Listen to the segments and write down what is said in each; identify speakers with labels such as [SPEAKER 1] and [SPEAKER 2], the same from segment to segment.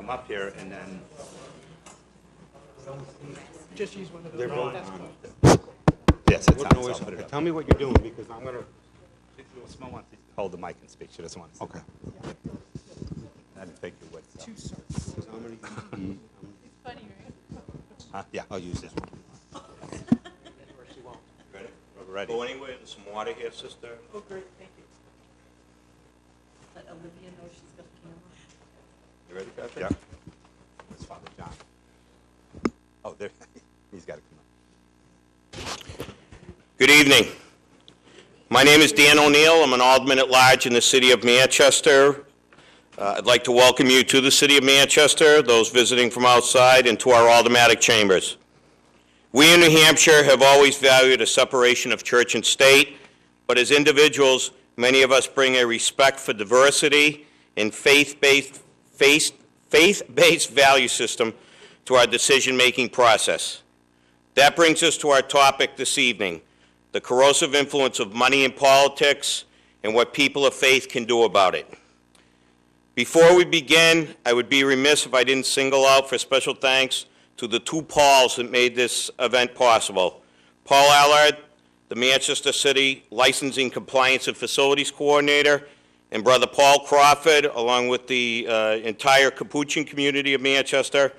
[SPEAKER 1] come up here and then...
[SPEAKER 2] Just use one of
[SPEAKER 3] They're
[SPEAKER 2] those.
[SPEAKER 3] both on.
[SPEAKER 1] Yes, it's on, so
[SPEAKER 3] Noise.
[SPEAKER 1] I'll put it up.
[SPEAKER 3] Tell me what you're doing, because I'm gonna...
[SPEAKER 1] Simone wants to hold the mic and speak. She doesn't want to.
[SPEAKER 3] Okay.
[SPEAKER 1] I didn't think you would. So.
[SPEAKER 3] Because I'm gonna use
[SPEAKER 4] It's funny, right?
[SPEAKER 1] Yeah.
[SPEAKER 3] I'll use this one.
[SPEAKER 1] Ready? We're ready.
[SPEAKER 5] Go anywhere, there's some water here, sister.
[SPEAKER 4] Oh, great, thank you. Let Olivia know she's got the camera.
[SPEAKER 5] You ready, Patrick?
[SPEAKER 1] Yeah. It's Father John. Oh, there. He's got to come up.
[SPEAKER 5] Good evening. My name is Dan O'Neill. I'm an Alderman at Large in the City of Manchester. I'd like to welcome you to the City of Manchester, those visiting from outside, and to our aldermanic chambers. We in New Hampshire have always valued a separation of church and state, but as individuals, many of us bring a respect for diversity and faith-based value system to our decision-making process. That brings us to our topic this evening, the corrosive influence of money in politics and what people of faith can do about it. Before we begin, I would be remiss if I didn't single out for special thanks to the two Pauls that made this event possible. Paul Allard, the Manchester City Licensing Compliance and Facilities Coordinator, and Brother Paul Crawford, along with the entire Capuchin community of Manchester.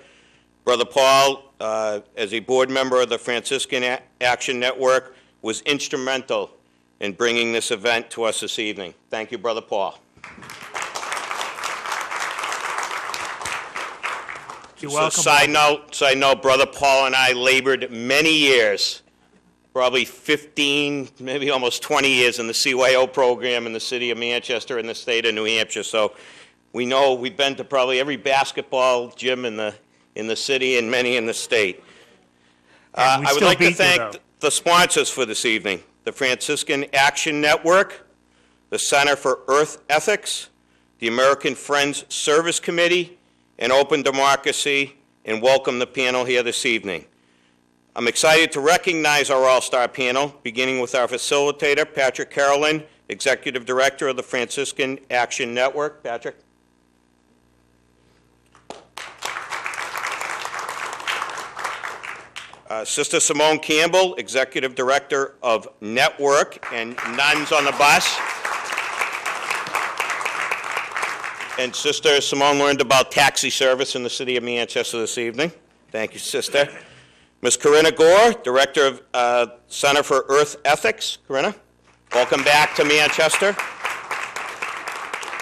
[SPEAKER 5] Brother Paul, as a board member of the Franciscan Action Network, was instrumental in bringing this event to us this evening. Thank you, Brother Paul.
[SPEAKER 2] You're
[SPEAKER 5] So
[SPEAKER 2] welcome.
[SPEAKER 5] side note, Brother Paul and I labored many years, probably 15, maybe almost 20 years in the CYO program in the city of Manchester and the state of New Hampshire. So we know we've been to probably every basketball gym in the city and many in the state. I would like to thank the sponsors for this evening, the Franciscan Action Network, the Center for Earth Ethics, the American Friends Service Committee, and Open Democracy, and welcome the panel here this evening. I'm excited to recognize our all-star panel, beginning with our facilitator, Patrick Carolan, Executive Director of the Franciscan Action Network. Patrick. Sister Simone Campbell, Executive Director of Network and Nuns on the Bus. And Sister Simone learned about taxi service in the city of Manchester this evening. Thank you, Sister. Ms. Karenna Gore, Director of Center for Earth Ethics. Karenna, welcome back to Manchester.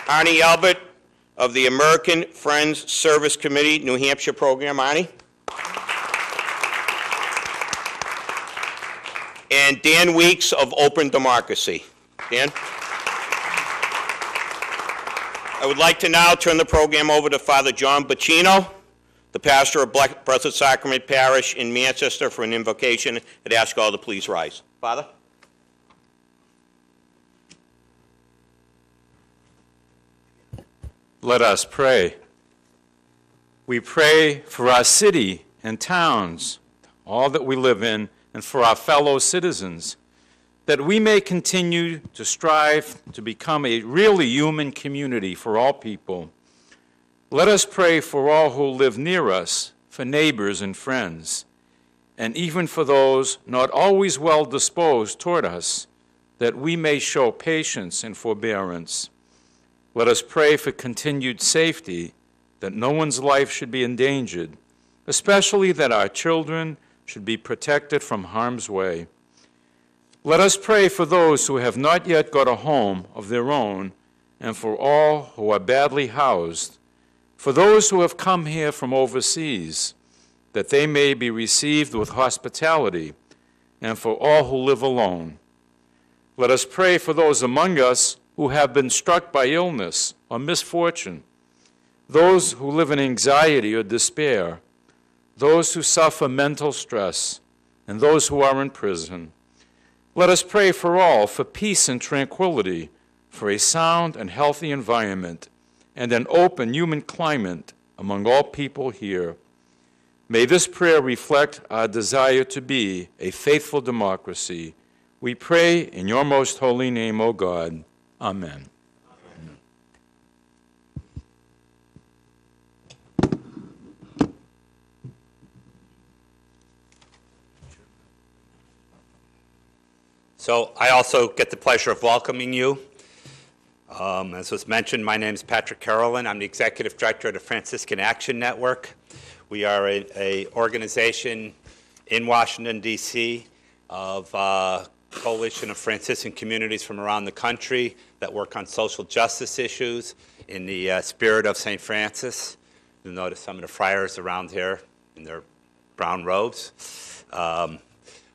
[SPEAKER 5] Arnie Alpert of the American Friends Service Committee, New Hampshire program. Arnie. And Dan Weeks of Open Democracy. Dan? I would like to now turn the program over to Father John Bacino, the pastor of Blessed Sacrament Parish in Manchester, for an invocation. I'd ask all to please rise. Father?
[SPEAKER 6] Let us pray. We pray for our city and towns, all that we live in, and for our fellow citizens, that we may continue to strive to become a really human community for all people. Let us pray for all who live near us, for neighbors and friends, and even for those not always well disposed toward us, that we may show patience and forbearance. Let us pray for continued safety, that no one's life should be endangered, especially that our children should be protected from harm's way. Let us pray for those who have not yet got a home of their own, and for all who are badly housed, for those who have come here from overseas, that they may be received with hospitality, and for all who live alone. Let us pray for those among us who have been struck by illness or misfortune, those who live in anxiety or despair, those who suffer mental stress, and those who are in prison. Let us pray for all, for peace and tranquility, for a sound and healthy environment, and an open human climate among all people here. May this prayer reflect our desire to be a faithful democracy. We pray in your most holy name, O God. Amen.
[SPEAKER 1] So I also get the pleasure of welcoming you. As was mentioned, my name is Patrick Carolan. I'm the Executive Director of the Franciscan Action Network. We are a organization in Washington, D.C. of a coalition of Franciscan communities from around the country that work on social justice issues in the spirit of St. Francis. You'll notice some of the friars around here in their brown robes.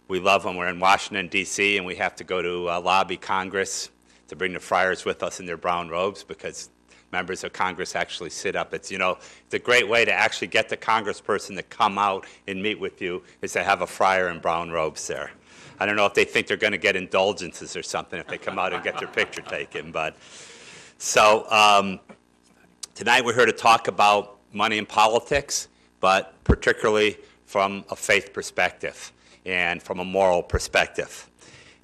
[SPEAKER 1] We love when we're in Washington, D.C., and we have to go to lobby Congress to bring the friars with us in their brown robes because members of Congress actually sit up. It's a great way to actually get the congressperson to come out and meet with you is to have a friar in brown robes there. I don't know if they think they're going to get indulgences or something if they come out and get their picture taken. But so tonight we're here to talk about money and politics, but particularly from a faith perspective and from a moral perspective.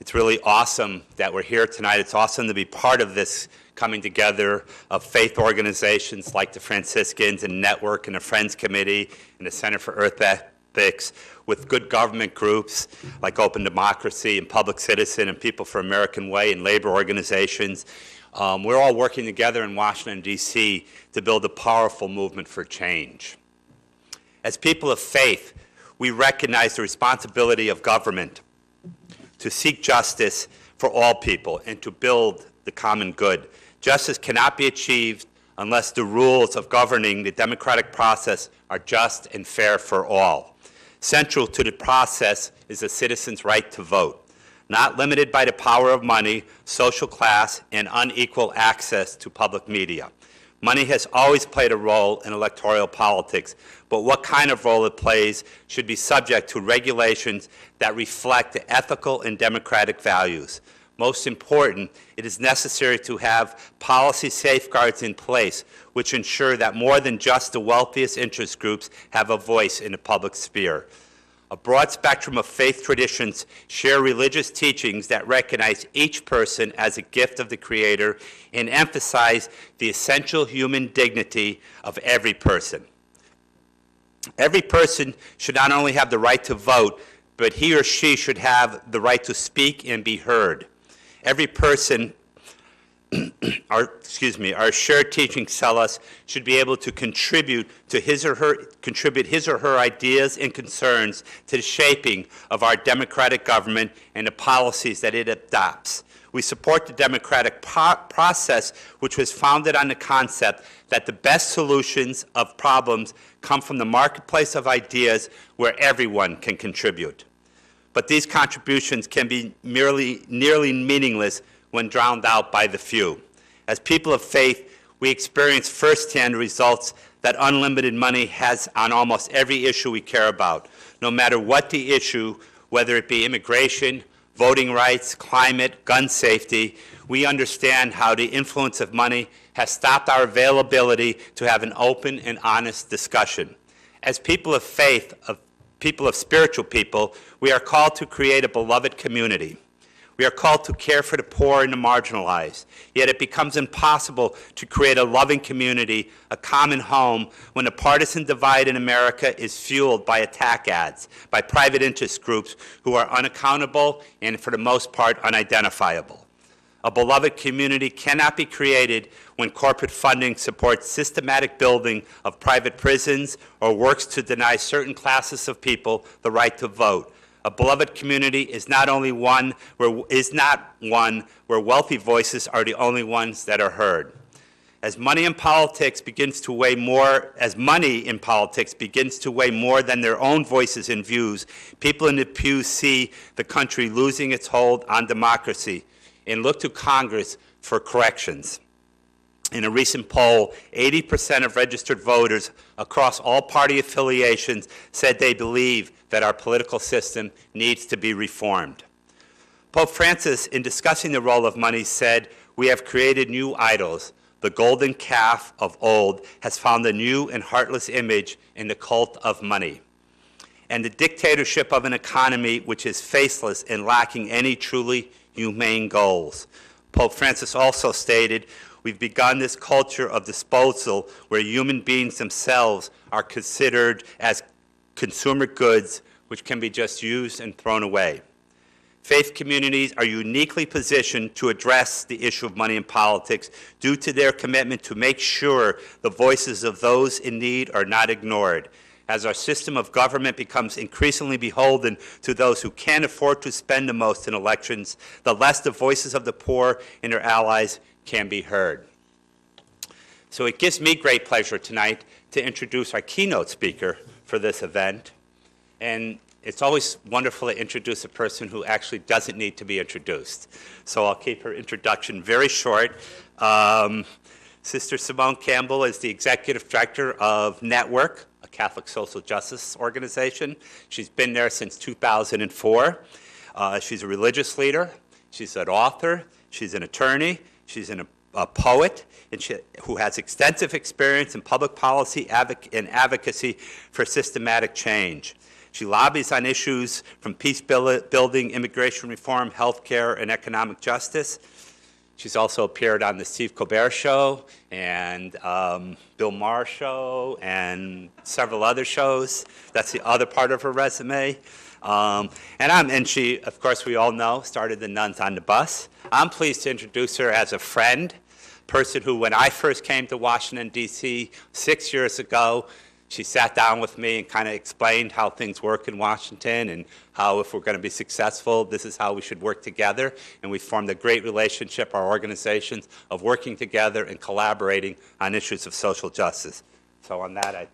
[SPEAKER 1] It's really awesome that we're here tonight. It's awesome to be part of this coming together of faith organizations like the Franciscans and Network and the Friends Committee and the Center for Earth Ethics with good government groups like Open Democracy and Public Citizen and People for American Way and labor organizations. We're all working together in Washington, D.C. to build a powerful movement for change. As people of faith, we recognize the responsibility of government to seek justice for all people and to build the common good. Justice cannot be achieved unless the rules of governing the democratic process are just and fair for all. Central to the process is a citizen's right to vote, not limited by the power of money, social class, and unequal access to public media. Money has always played a role in electoral politics, but what kind of role it plays should be subject to regulations that reflect the ethical and democratic values. Most important, it is necessary to have policy safeguards in place which ensure that more than just the wealthiest interest groups have a voice in the public sphere. A broad spectrum of faith traditions share religious teachings that recognize each person as a gift of the Creator and emphasize the essential human dignity of every person. Every person should not only have the right to vote, but he or she should have the right to speak and be heard. Every person, our shared teachings tell us, should be able to contribute his or her ideas and concerns to the shaping of our democratic government and the policies that it adopts. We support the democratic process, which was founded on the concept that the best solutions of problems come from the marketplace of ideas where everyone can contribute. But these contributions can be nearly meaningless when drowned out by the few. As people of faith, we experience firsthand the results that unlimited money has on almost every issue we care about. No matter what the issue, whether it be immigration, voting rights, climate, gun safety, we understand how the influence of money has stopped our availability to have an open and honest discussion. As people of faith, people of spiritual people, we are called to create a beloved community. We are called to care for the poor and the marginalized. Yet it becomes impossible to create a loving community, a common home, when the partisan divide in America is fueled by attack ads, by private interest groups who are unaccountable and, for the most part, unidentifiable. A beloved community cannot be created when corporate funding supports systematic building of private prisons or works to deny certain classes of people the right to vote. A beloved community is not one where wealthy voices are the only ones that are heard. As money in politics begins to weigh more than their own voices and views, people in the pews see the country losing its hold on democracy and look to Congress for corrections. In a recent poll, 80% of registered voters across all party affiliations said they believe that our political system needs to be reformed. Pope Francis, in discussing the role of money, said, "We have created new idols. The golden calf of old has found a new and heartless image in the cult of money, and the dictatorship of an economy which is faceless and lacking any truly humane goals." Pope Francis also stated, "We've begun this culture of disposal where human beings themselves are considered as consumer goods which can be just used and thrown away." Faith communities are uniquely positioned to address the issue of money in politics due to their commitment to make sure the voices of those in need are not ignored. As our system of government becomes increasingly beholden to those who can't afford to spend the most in elections, the less the voices of the poor and their allies can be heard. So it gives me great pleasure tonight to introduce our keynote speaker for this event. And it's always wonderful to introduce a person who actually doesn't need to be introduced. So I'll keep her introduction very short. Sister Simone Campbell is the Executive Director of Network, a Catholic social justice organization. She's been there since 2004. She's a religious leader. She's an author. She's an attorney. She's a poet, and who has extensive experience in public policy and advocacy for systematic change. She lobbies on issues from peace building, immigration reform, healthcare, and economic justice. She's also appeared on the Steve Colbert Show and Bill Maher Show and several other shows. That's the other part of her resume. And she, of course, we all know, started the Nuns on the Bus. I'm pleased to introduce her as a friend, person who, when I first came to Washington, D.C. 6 years ago, she sat down with me and kind of explained how things work in Washington and how, if we're going to be successful, this is how we should work together. And we formed a great relationship, our organizations, of working together and collaborating on issues of social justice. So on that,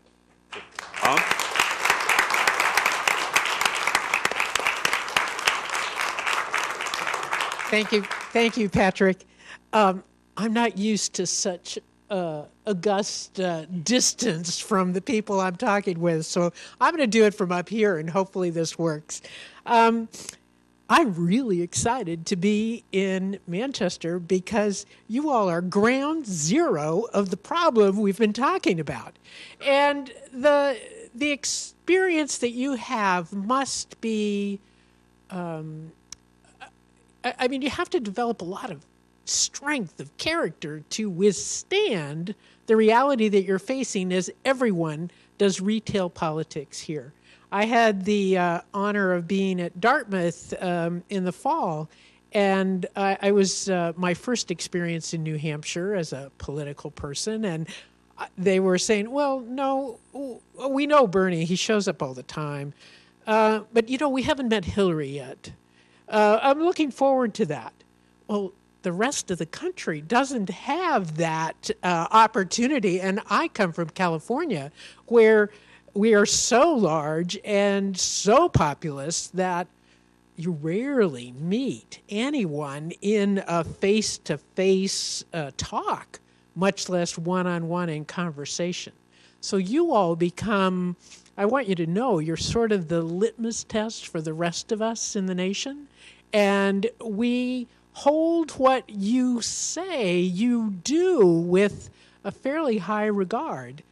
[SPEAKER 2] Thank you, Patrick. I'm not used to such august distance from the people I'm talking with, so I'm going to do it from up here, and hopefully this works. I'm really excited to be in Manchester because you all are ground zero of the problem we've been talking about. And the experience that you have must be, I mean, you have to develop a lot of strength of character to withstand the reality that you're facing as everyone does retail politics here. I had the honor of being at Dartmouth in the fall, and I was my first experience in New Hampshire as a political person, and they were saying, well, no, we know Bernie, he shows up all the time, but, you know, we haven't met Hillary yet. I'm looking forward to that. Well, the rest of the country doesn't have that opportunity. And I come from California, where we are so large and so populous that you rarely meet anyone in a face-to-face talk, much less one-on-one in conversation. So you all become, I want you to know, you're sort of the litmus test for the rest of us in the nation. And we hold what you say you do with a fairly high regard.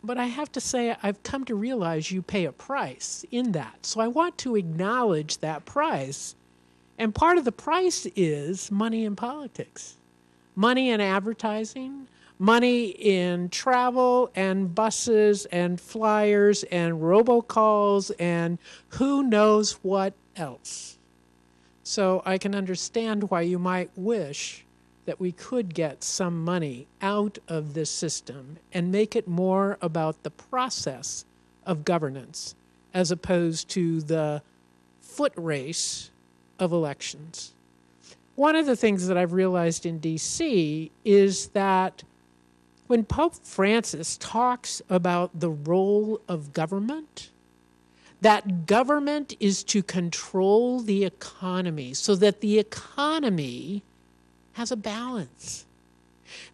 [SPEAKER 2] But I have to say, I've come to realize you pay a price in that. So I want to acknowledge that price. And part of the price is money in politics. Money in advertising, money in travel and buses and flyers and robocalls and who knows what else. So I can understand why you might wish that we could get some money out of this system and make it more about the process of governance as opposed to the foot race of elections. One of the things that I've realized in D.C. is that when Pope Francis talks about the role of government, that government is to control the economy so that the economy has a balance.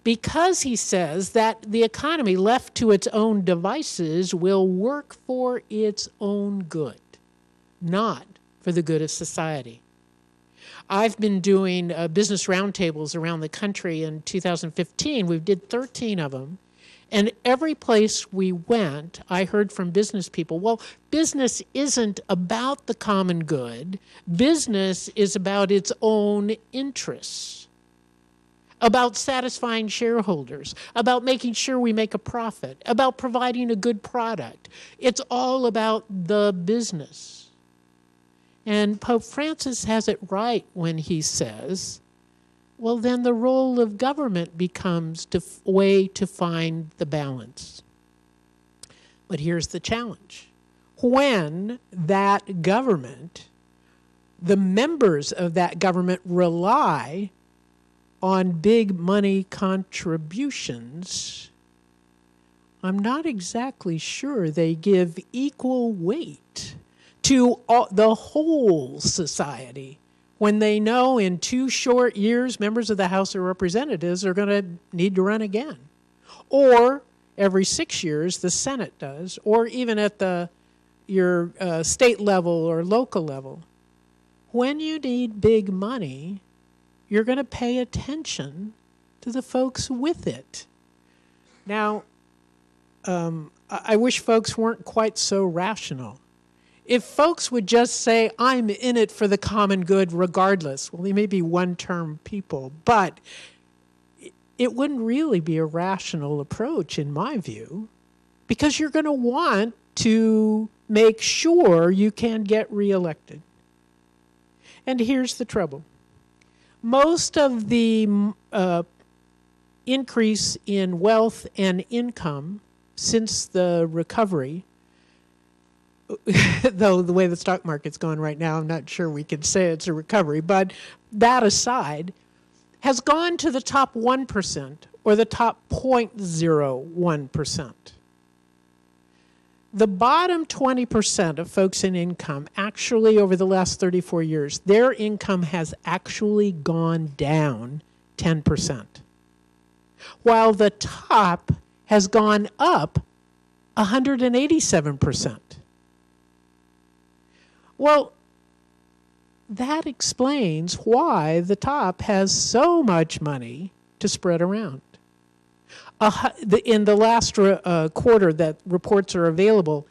[SPEAKER 2] Because he says that the economy left to its own devices will work for its own good, not for the good of society. I've been doing business roundtables around the country. In 2015, we did 13 of them. And every place we went, I heard from business people, well, business isn't about the common good. Business is about its own interests, about satisfying shareholders, about making sure we make a profit, about providing a good product. It's all about the business. And Pope Francis has it right when he says, well, then the role of government becomes a way to find the balance. But here's the challenge. When that government, the members of that government rely on big money contributions, I'm not exactly sure they give equal weight to the whole society when they know in 2 short years members of the House of Representatives are going to need to run again. Or every 6 years the Senate does, or even at your state level or local level. When you need big money, you're going to pay attention to the folks with it. Now, I wish folks weren't quite so rational. If folks would just say, I'm in it for the common good regardless, well, they may be one-term people, but it wouldn't really be a rational approach in my view, because you're going to want to make sure you can get reelected. And here's the trouble. Most of the increase in wealth and income since the recovery, though the way the stock market's going right now, I'm not sure we can say it's a recovery, but that aside, has gone to the top 1% or the top 0.01%. The bottom 20% of folks in income, actually over the last 34 years, their income has actually gone down 10%, while the top has gone up 187%. Well, that explains why the top has so much money to spread around. In the last quarter that reports are available,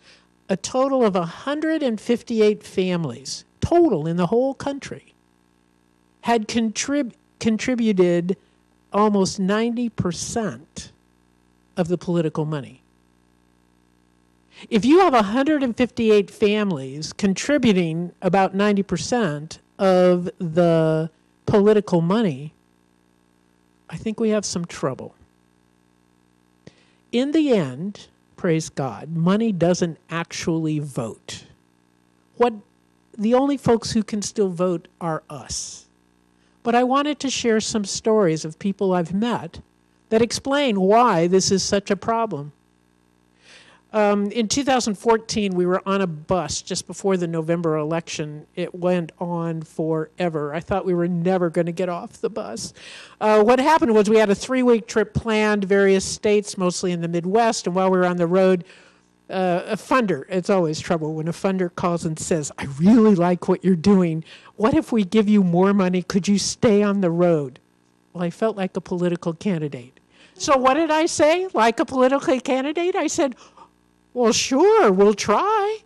[SPEAKER 2] a total of 158 families, total in the whole country, had contributed almost 90% of the political money. If you have 158 families contributing about 90% of the political money, I think we have some trouble. In the end, praise God, money doesn't actually vote. The only folks who can still vote are us. But I wanted to share some stories of people I've met that explain why this is such a problem. In 2014, we were on a bus just before the November election. It went on forever. I thought we were never going to get off the bus. What happened was we had a 3-week trip planned, various states, mostly in the Midwest, and while we were on the road, a funder, it's always trouble when a funder calls and says, I really like what you're doing. What if we give you more money? Could you stay on the road? Well, I felt like a political candidate. So what did I say? Like a political candidate? I said, well, sure, we'll try.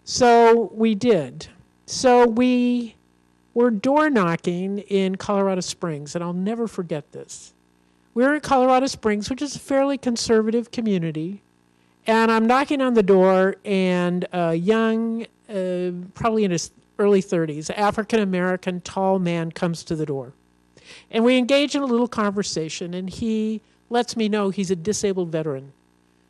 [SPEAKER 2] So we did. So we were door knocking in Colorado Springs, and I'll never forget this. We were in Colorado Springs, which is a fairly conservative community, and I'm knocking on the door, and a young, probably in his early 30s, African-American tall man comes to the door. And we engage in a little conversation, and he lets me know he's a disabled veteran.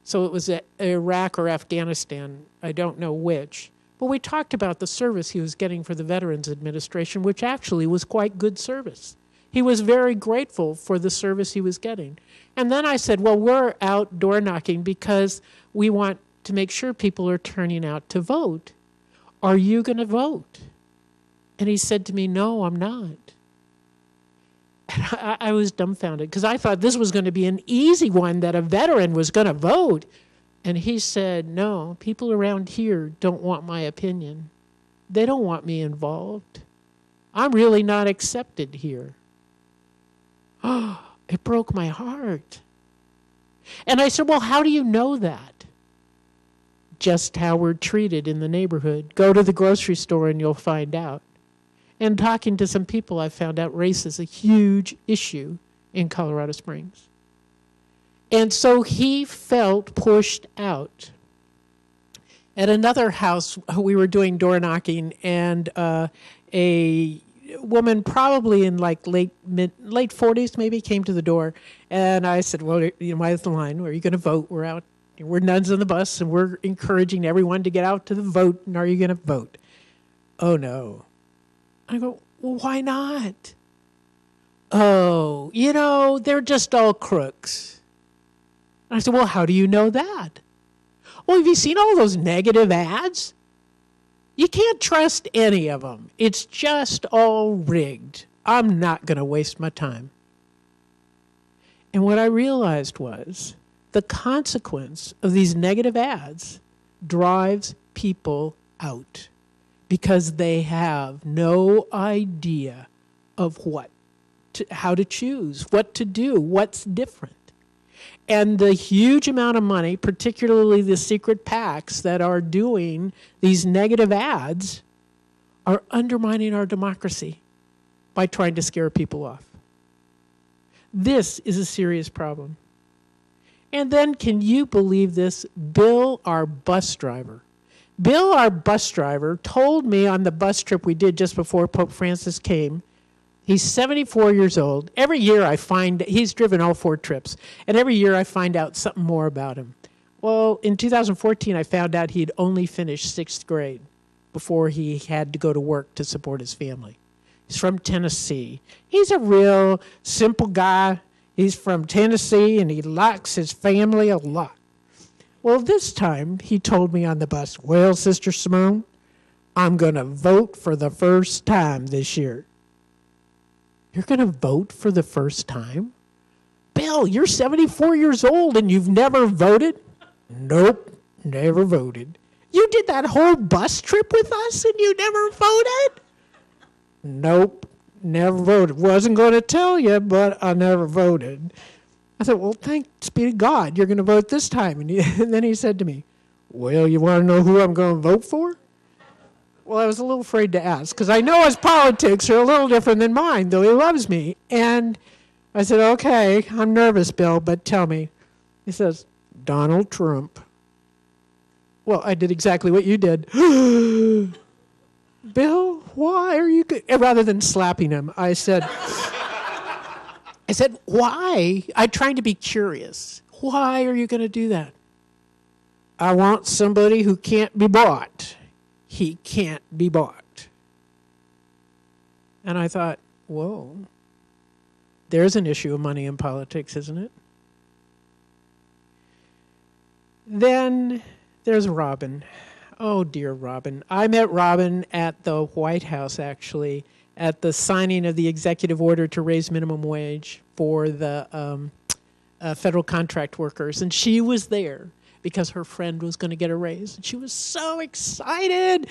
[SPEAKER 2] So it was Iraq or Afghanistan, I don't know which. But we talked about the service he was getting for the Veterans Administration, which actually was quite good service. He was very grateful for the service he was getting. And then I said, well, we're out door knocking because we want to make sure people are turning out to vote. Are you going to vote? And he said to me, no, I'm not. And I was dumbfounded because I thought this was going to be an easy one, that a veteran was going to vote. And he said, no, people around here don't want my opinion. They don't want me involved. I'm really not accepted here. Oh, it broke my heart. And I said, well, how do you know that? Just how we're treated in the neighborhood. Go to the grocery store and you'll find out. And talking to some people, I found out race is a huge issue in Colorado Springs. And so he felt pushed out. At another house, we were doing door knocking, and a woman, probably in like late 40s, maybe, came to the door, and I said, "Well, why is the line? Are you going to vote? We're out. We're nuns on the bus, and we're encouraging everyone to get out to the vote. And are you going to vote?" "Oh no." I go, "Well, why not?" "Oh, they're just all crooks." And I said, "Well, how do you know that?" "Well, have you seen all those negative ads? You can't trust any of them. It's just all rigged. I'm not going to waste my time." And what I realized was the consequence of these negative ads drives people out because they have no idea of how to choose, what to do, what's different. And the huge amount of money, particularly the secret PACs that are doing these negative ads, are undermining our democracy by trying to scare people off. This is a serious problem. And then, can you believe this? Bill, our bus driver, told me on the bus trip we did just before Pope Francis came. He's 74 years old. Every year he's driven all 4 trips, and every year I find out something more about him. Well, in 2014, I found out he'd only finished 6th grade before he had to go to work to support his family. He's from Tennessee. He's a real simple guy. He's from Tennessee, and he likes his family a lot. Well, this time, he told me on the bus, "Well, Sister Simone, I'm going to vote for the first time this year." "You're going to vote for the first time?" "Bill, you're 74 years old and you've never voted?" "Nope, never voted." "You did that whole bus trip with us and you never voted?" "Nope, never voted. Wasn't going to tell you, but I never voted." I said, "Well, thanks be to God, you're going to vote this time." And then he said to me, "Well, you want to know who I'm going to vote for?" Well, I was a little afraid to ask because I know his politics are a little different than mine, though he loves me. And I said, "Okay, I'm nervous, Bill, but tell me." He says, "Donald Trump." Well, I did exactly what you did. "Bill, why are you rather than slapping him, I said, "Why?" I'm trying to be curious. "Why are you going to do that?" "I want somebody who can't be bought. He can't be bought." And I thought, whoa, there's an issue of money in politics, isn't it? Then there's Robin. Oh, dear Robin. I met Robin at the White House, actually, at the signing of the executive order to raise minimum wage for the federal contract workers. And she was there because her friend was going to get a raise. And she was so excited.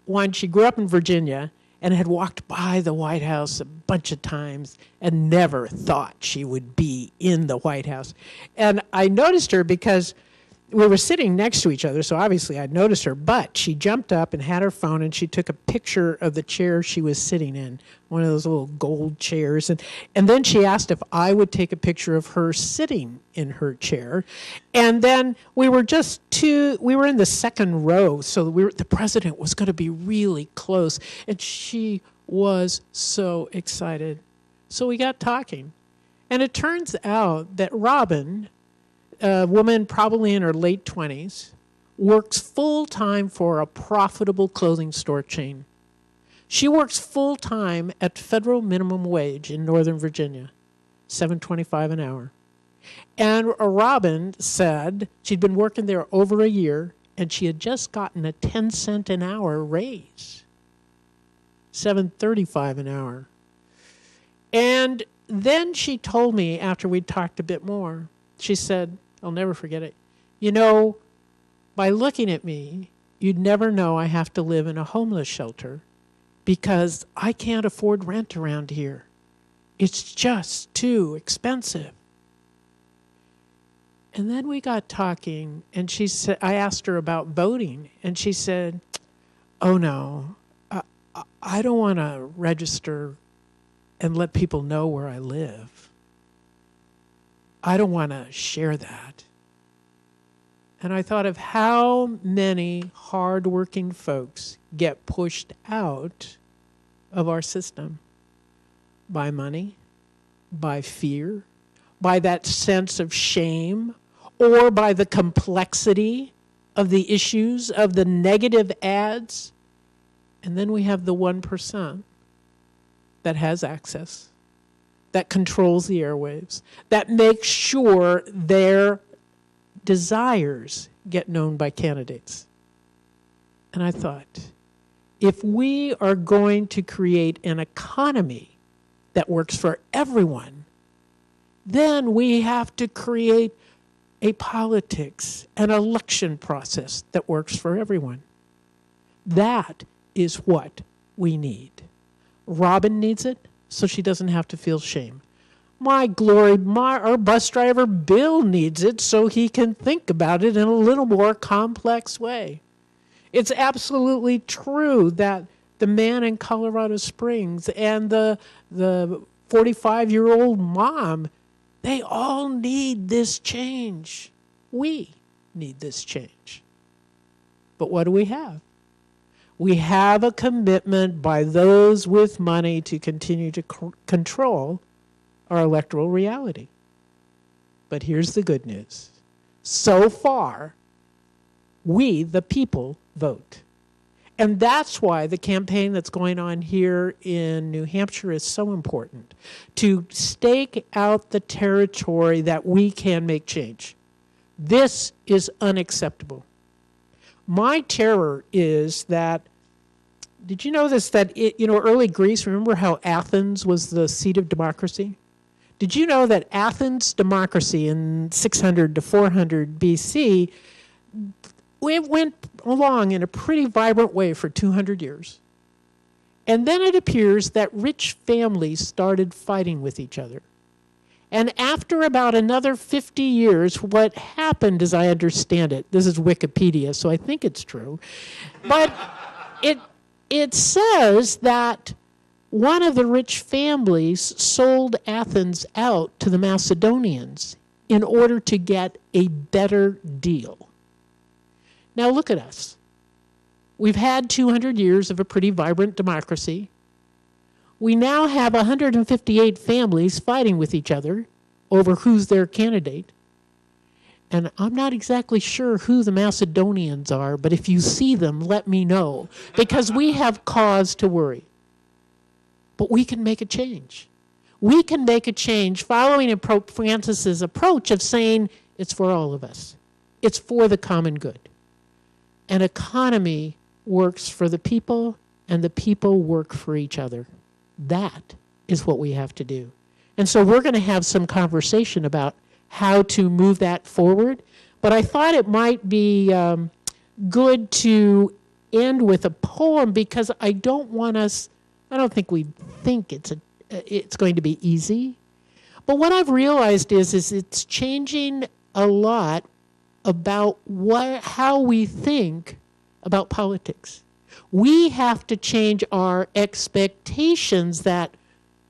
[SPEAKER 2] One, she grew up in Virginia and had walked by the White House a bunch of times and never thought she would be in the White House. And I noticed her because we were sitting next to each other, so obviously I noticed her, but she jumped up and had her phone and she took a picture of the chair she was sitting in, one of those little gold chairs. And then she asked if I would take a picture of her sitting in her chair. And then we were in the second row, so the president was going to be really close. And she was so excited. So we got talking. And it turns out that Robin, a woman probably in her late 20s, works full-time for a profitable clothing store chain. She works full-time at federal minimum wage in Northern Virginia, $7.25 an hour. And Robin said she'd been working there over a year, and she had just gotten a 10-cent an hour raise, $7.35 an hour. And then she told me, after we'd talked a bit more, she said, I'll never forget it, by looking at me, you'd never know I have to live in a homeless shelter because I can't afford rent around here. It's just too expensive. And then we got talking, and she said, I asked her about voting, and she said, "Oh no, I don't want to register and let people know where I live. I don't want to share that." And I thought of how many hardworking folks get pushed out of our system by money, by fear, by that sense of shame, or by the complexity of the issues, of the negative ads. And then we have the 1% that has access, that controls the airwaves, that makes sure their desires get known by candidates. And I thought, if we are going to create an economy that works for everyone, then we have to create a politics, an election process that works for everyone. That is what we need. Robin needs it so she doesn't have to feel shame. Our bus driver Bill needs it so he can think about it in a little more complex way. It's absolutely true that the man in Colorado Springs and the 45-year-old mom, they all need this change. We need this change. But what do we have? We have a commitment by those with money to continue to control our electoral reality. But here's the good news. So far, we, the people, vote. And that's why the campaign that's going on here in New Hampshire is so important, to stake out the territory that we can make change. This is unacceptable. My terror is that, did you know this, that early Greece, remember how Athens was the seat of democracy? Did you know that Athens' democracy in 600 to 400 BC, it went along in a pretty vibrant way for 200 years. And then it appears that rich families started fighting with each other. And after about another 50 years, what happened, as I understand it, this is Wikipedia, so I think it's true, but it says that one of the rich families sold Athens out to the Macedonians in order to get a better deal. Now look at us. We've had 200 years of a pretty vibrant democracy. We now have 158 families fighting with each other over who's their candidate. And I'm not exactly sure who the Macedonians are, but if you see them, let me know, because we have cause to worry. But we can make a change. We can make a change following Pope Francis's approach of saying it's for all of us. It's for the common good. An economy works for the people, and the people work for each other. That is what we have to do. And so we're going to have some conversation about how to move that forward. But I thought it might be good to end with a poem, because I don't think we think it's going to be easy. But what I've realized is it's changing a lot about how we think about politics. We have to change our expectations that,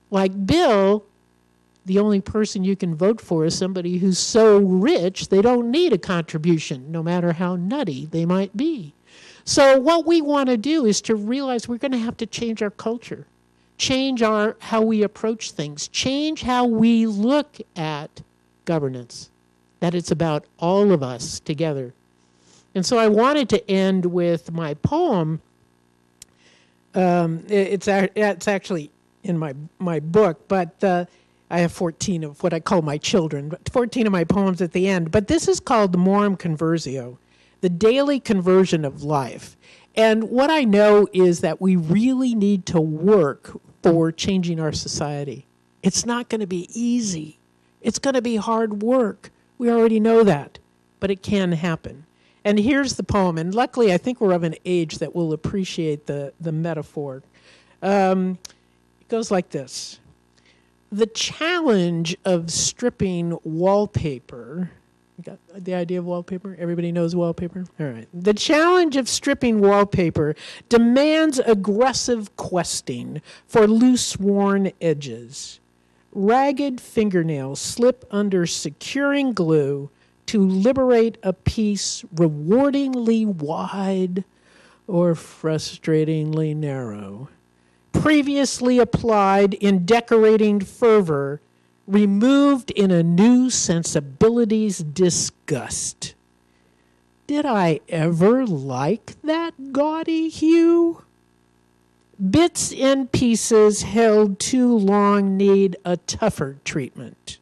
[SPEAKER 2] like Bill, the only person you can vote for is somebody who's so rich they don't need a contribution, no matter how nutty they might be. So what we want to do is to realize we're going to have to change our culture, change how we approach things, change how we look at governance, that it's about all of us together. And so I wanted to end with my poem. It's actually in my book, but I have 14 of what I call my children, but 14 of my poems at the end. But this is called Morum Conversio, the daily conversion of life. And what I know is that we really need to work for changing our society. It's not going to be easy. It's going to be hard work. We already know that, but it can happen. And here's the poem, and luckily I think we're of an age that will appreciate the metaphor. It goes like this. The challenge of stripping wallpaper, you got the idea of wallpaper? Everybody knows wallpaper? All right. The challenge of stripping wallpaper demands aggressive questing for loose worn edges. Ragged fingernails slip under securing glue to liberate a peace rewardingly wide or frustratingly narrow, previously applied in decorating fervor, removed in a new sensibility's disgust. Did I ever like that gaudy hue? Bits and pieces held too long need a tougher treatment.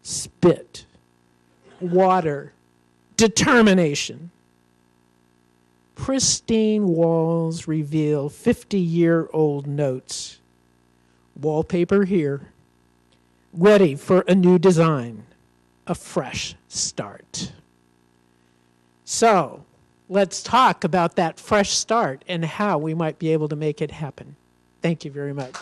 [SPEAKER 2] Spit, water, determination. Pristine walls reveal 50-year-old notes. Wallpaper here, ready for a new design, a fresh start. So, let's talk about that fresh start and how we might be able to make it happen. Thank you very much.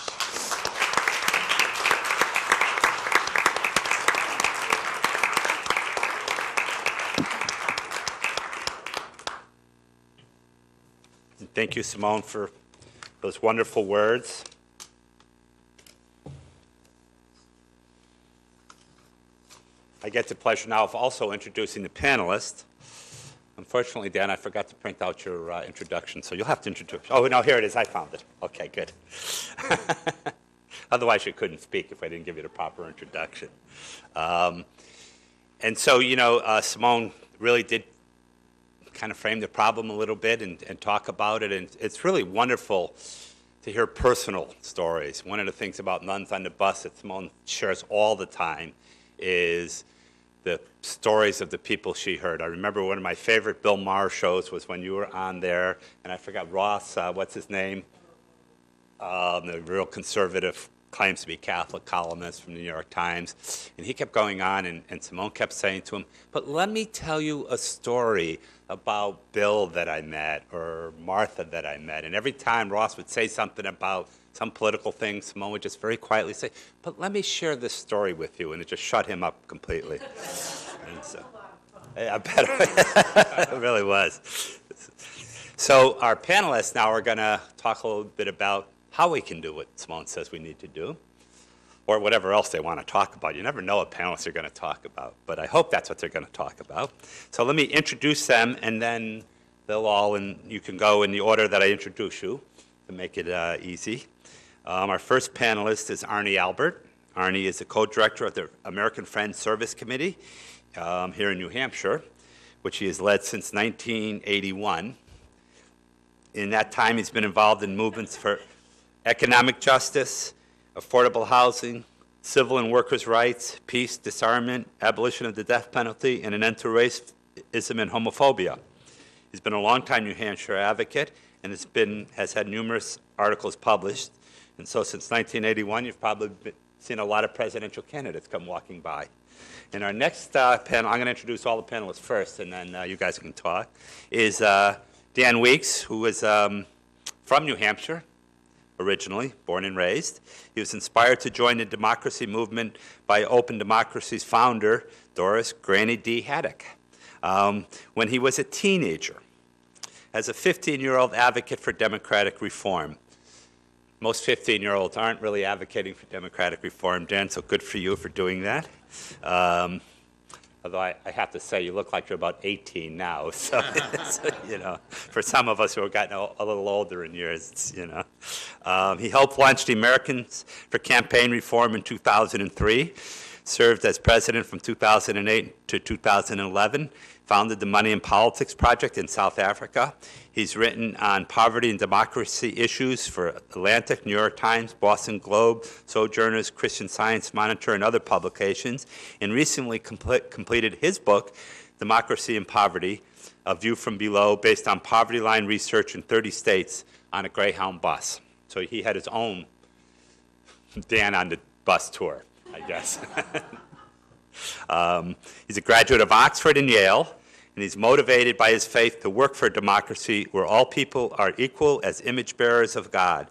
[SPEAKER 1] Thank you, Simone, for those wonderful words. I get the pleasure now of also introducing the panelists. Unfortunately, Dan, I forgot to print out your introduction, so you'll have to introduce. Oh, no, here it is. I found it. Okay, good. Otherwise, you couldn't speak if I didn't give you the proper introduction. And so, you know, Simone really did kind of frame the problem a little bit and talk about it, and it's really wonderful to hear personal stories. One of the things about Nuns on the Bus that Simone shares all the time is the stories of the people she heard. I remember one of my favorite Bill Maher shows was when you were on there, and I forgot Ross, what's his name? The real conservative, claims to be Catholic columnist from the New York Times. And he kept going on, and Simone kept saying to him, but let me tell you a story about Bill that I met or Martha that I met. And every time Ross would say something about some political thing, Simone would just very quietly say, but let me share this story with you. And it just shut him up completely. And so, I bet it really was. So our panelists now are going to talk a little bit about how we can do what Simone says we need to do, or whatever else they want to talk about. You never know what panelists are going to talk about, but I hope that's what they're going to talk about. So let me introduce them, and then they'll all, and you can go in the order that I introduce you to make it easy. Our first panelist is Arnie Alpert. Arnie is the co-director of the American Friends Service Committee here in New Hampshire, which he has led since 1981. In that time, he's been involved in movements for economic justice, affordable housing, civil and workers' rights, peace, disarmament, abolition of the death penalty, and an end to racism and homophobia. He's been a longtime New Hampshire advocate and has had numerous articles published. And so since 1981, you've probably seen a lot of presidential candidates come walking by. And our next panel, I'm going to introduce all the panelists first, and then you guys can talk, is Dan Weeks, who is from New Hampshire, originally, born and raised. He was inspired to join the democracy movement by Open Democracy's founder, Doris Granny D. Haddock, when he was a teenager, as a 15-year-old advocate for democratic reform. Most 15-year-olds aren't really advocating for democratic reform, Dan, so good for you for doing that. Although I have to say, you look like you're about 18 now. So, you know, for some of us who have gotten a little older in years, you know. He helped launch the Americans for Campaign Reform in 2003, served as president from 2008 to 2011, founded the Money and Politics Project in South Africa. He's written on poverty and democracy issues for Atlantic, New York Times, Boston Globe, Sojourners, Christian Science Monitor, and other publications, and recently completed his book, Democracy and Poverty, A View from Below, based on poverty line research in 30 states on a Greyhound bus. So he had his own Dan on the bus tour, I guess. He's a graduate of Oxford and Yale, and he's motivated by his faith to work for democracy where all people are equal as image bearers of God.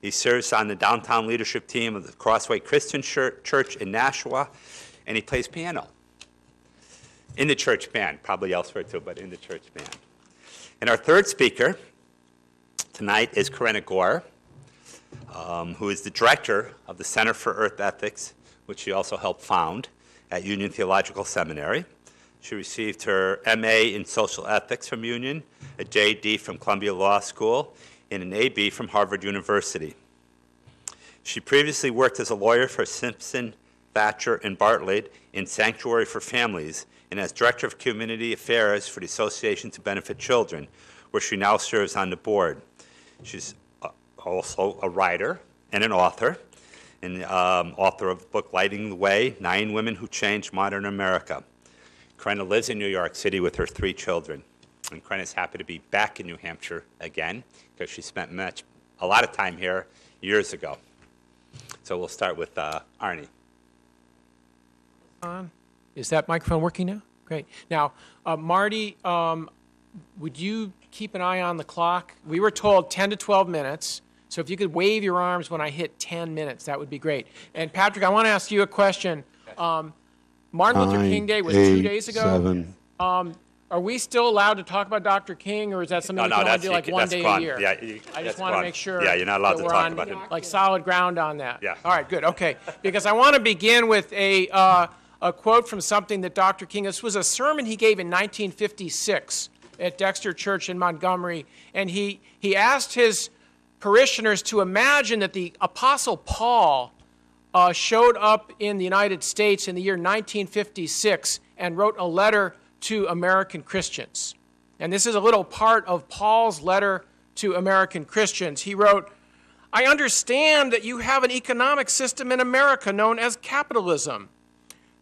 [SPEAKER 1] He serves on the downtown leadership team of the Crossway Christian Church in Nashua, and he plays piano in the church band, probably elsewhere too, but in the church band. And our third speaker tonight is Karenna Gore, who is the director of the Center for Earth Ethics, which she also helped found at Union Theological Seminary. She received her MA in Social Ethics from Union, a JD from Columbia Law School, and an AB from Harvard University. She previously worked as a lawyer for Simpson, Thatcher, and Bartlett in Sanctuary for Families, and as Director of Community Affairs for the Association to Benefit Children, where she now serves on the board. She's also a writer and an author, and author of the book Lighting the Way, 9 Women Who Changed Modern America. Karenna lives in New York City with her 3 children. And Karenna's happy to be back in New Hampshire again, because she spent a lot of time here years ago. So we'll start with Arnie.
[SPEAKER 7] Is that microphone working now? Great. Now, Marty, would you keep an eye on the clock? We were told 10 to 12 minutes. So if you could wave your arms when I hit 10 minutes, that would be great. And Patrick, I want to ask you a question. Martin Luther King Day was 2 days ago.
[SPEAKER 3] 7.
[SPEAKER 7] Are we still allowed to talk about Dr. King, or is that something we can only do like one day a year?
[SPEAKER 1] Yeah,
[SPEAKER 7] I just want to make sure
[SPEAKER 1] you're not allowed
[SPEAKER 7] that
[SPEAKER 1] to
[SPEAKER 7] we're
[SPEAKER 1] talk
[SPEAKER 7] on
[SPEAKER 1] about it.
[SPEAKER 7] like solid ground on that.
[SPEAKER 1] Yeah.
[SPEAKER 7] All right, good. Okay, because I want to begin with a quote from something that Dr. King. This was a sermon he gave in 1956 at Dexter Church in Montgomery, and he asked his parishioners to imagine that the Apostle Paul showed up in the United States in the year 1956 and wrote a letter to American Christians. And this is a little part of Paul's letter to American Christians. He wrote, "I understand that you have an economic system in America known as capitalism.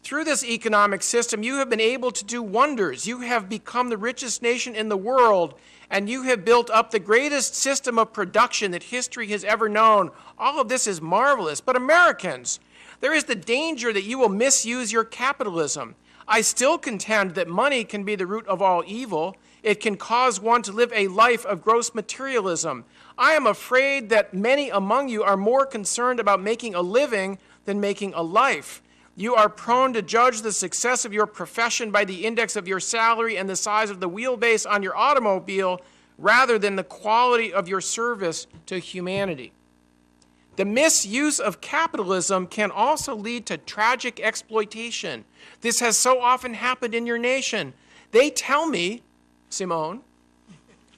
[SPEAKER 7] Through this economic system, you have been able to do wonders. You have become the richest nation in the world, and you have built up the greatest system of production that history has ever known. All of this is marvelous. But Americans, there is the danger that you will misuse your capitalism. I still contend that money can be the root of all evil. It can cause one to live a life of gross materialism. I am afraid that many among you are more concerned about making a living than making a life. You are prone to judge the success of your profession by the index of your salary and the size of the wheelbase on your automobile rather than the quality of your service to humanity. The misuse of capitalism can also lead to tragic exploitation. This has so often happened in your nation. They tell me, Simone,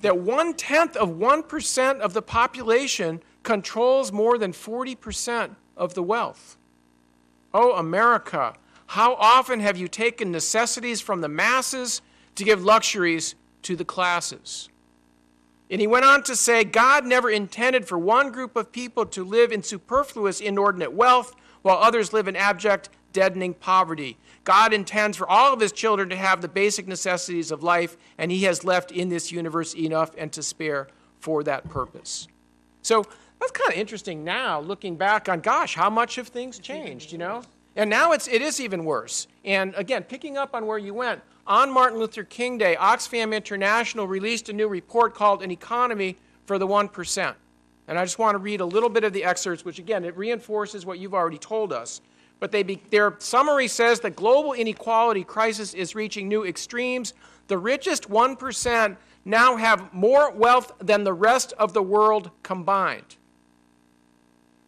[SPEAKER 7] that 0.1% of the population controls more than 40% of the wealth. Oh, America, how often have you taken necessities from the masses to give luxuries to the classes? And he went on to say, God never intended for one group of people to live in superfluous, inordinate wealth, while others live in abject, deadening poverty. God intends for all of his children to have the basic necessities of life, and he has left in this universe enough and to spare for that purpose. So that's kind of interesting now, looking back on, gosh, how much have things changed, you know? And now it is even worse. And again, picking up on where you went, on Martin Luther King Day, Oxfam International released a new report called An Economy for the 1%. And I just want to read a little bit of the excerpts, which again, it reinforces what you've already told us. But their summary says the global inequality crisis is reaching new extremes. The richest 1% now have more wealth than the rest of the world combined.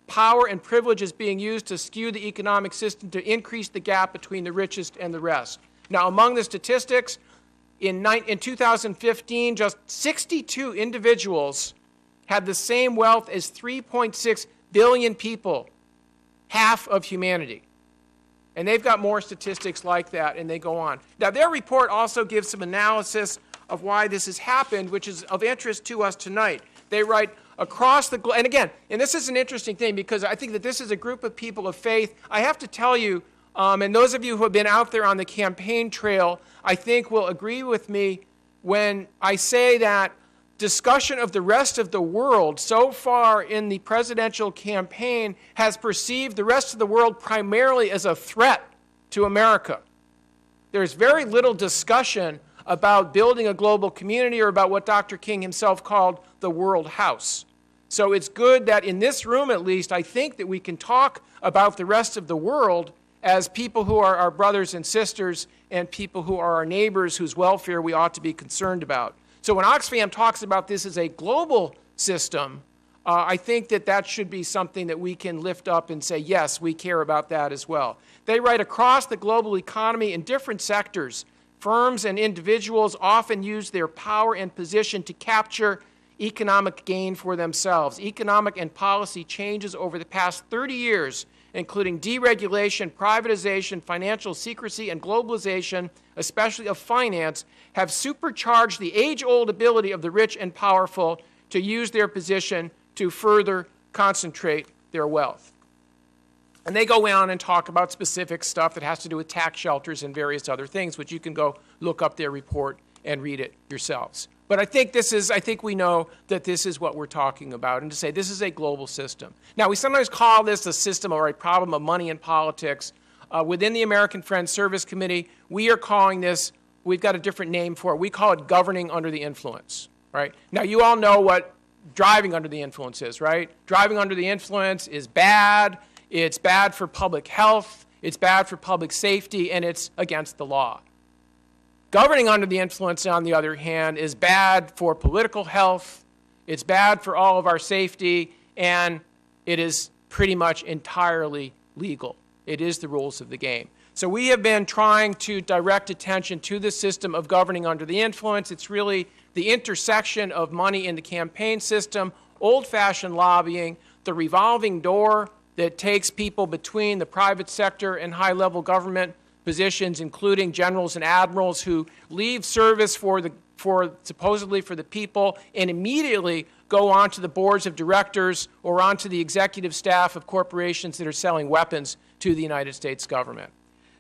[SPEAKER 7] Power and privilege is being used to skew the economic system to increase the gap between the richest and the rest. Now, among the statistics, in 2015, just 62 individuals had the same wealth as 3.6 billion people, half of humanity. And they've got more statistics like that, and they go on. Now, their report also gives some analysis of why this has happened, which is of interest to us tonight. They write, across the globe, and again, and this is an interesting thing because I think that this is a group of people of faith. I have to tell you, and those of you who have been out there on the campaign trail, I think will agree with me when I say that discussion of the rest of the world so far in the presidential campaign has perceived the rest of the world primarily as a threat to America. There's very little discussion about building a global community or about what Dr. King himself called the world house. So it's good that in this room, at least, I think that we can talk about the rest of the world as people who are our brothers and sisters and people who are our neighbors whose welfare we ought to be concerned about. So when Oxfam talks about this as a global system, I think that that should be something that we can lift up and say, yes, we care about that as well. They write, across the global economy in different sectors, Firms and individuals often use their power and position to capture economic gain for themselves. Economic and policy changes over the past 30 years, including deregulation, privatization, financial secrecy, and globalization, especially of finance, have supercharged the age-old ability of the rich and powerful to use their position to further concentrate their wealth. And they go on and talk about specific stuff that has to do with tax shelters and various other things, which you can go look up their report and read it yourselves. But I think we know that this is what we're talking about, and to say this is a global system. Now, we sometimes call this a system or a problem of money in politics. Within the American Friends Service Committee, we are calling this, we've got a different name for it. We call it governing under the influence, right? Now, you all know what driving under the influence is, right? Driving under the influence is bad. It's bad for public health. It's bad for public safety, and it's against the law. Governing under the influence, on the other hand, is bad for political health, it's bad for all of our safety, and it is pretty much entirely legal. It is the rules of the game. So we have been trying to direct attention to the system of governing under the influence. It's really the intersection of money in the campaign system, old-fashioned lobbying, the revolving door that takes people between the private sector and high-level government positions, including generals and admirals who leave service supposedly for the people and immediately go onto the boards of directors or onto the executive staff of corporations that are selling weapons to the United States government.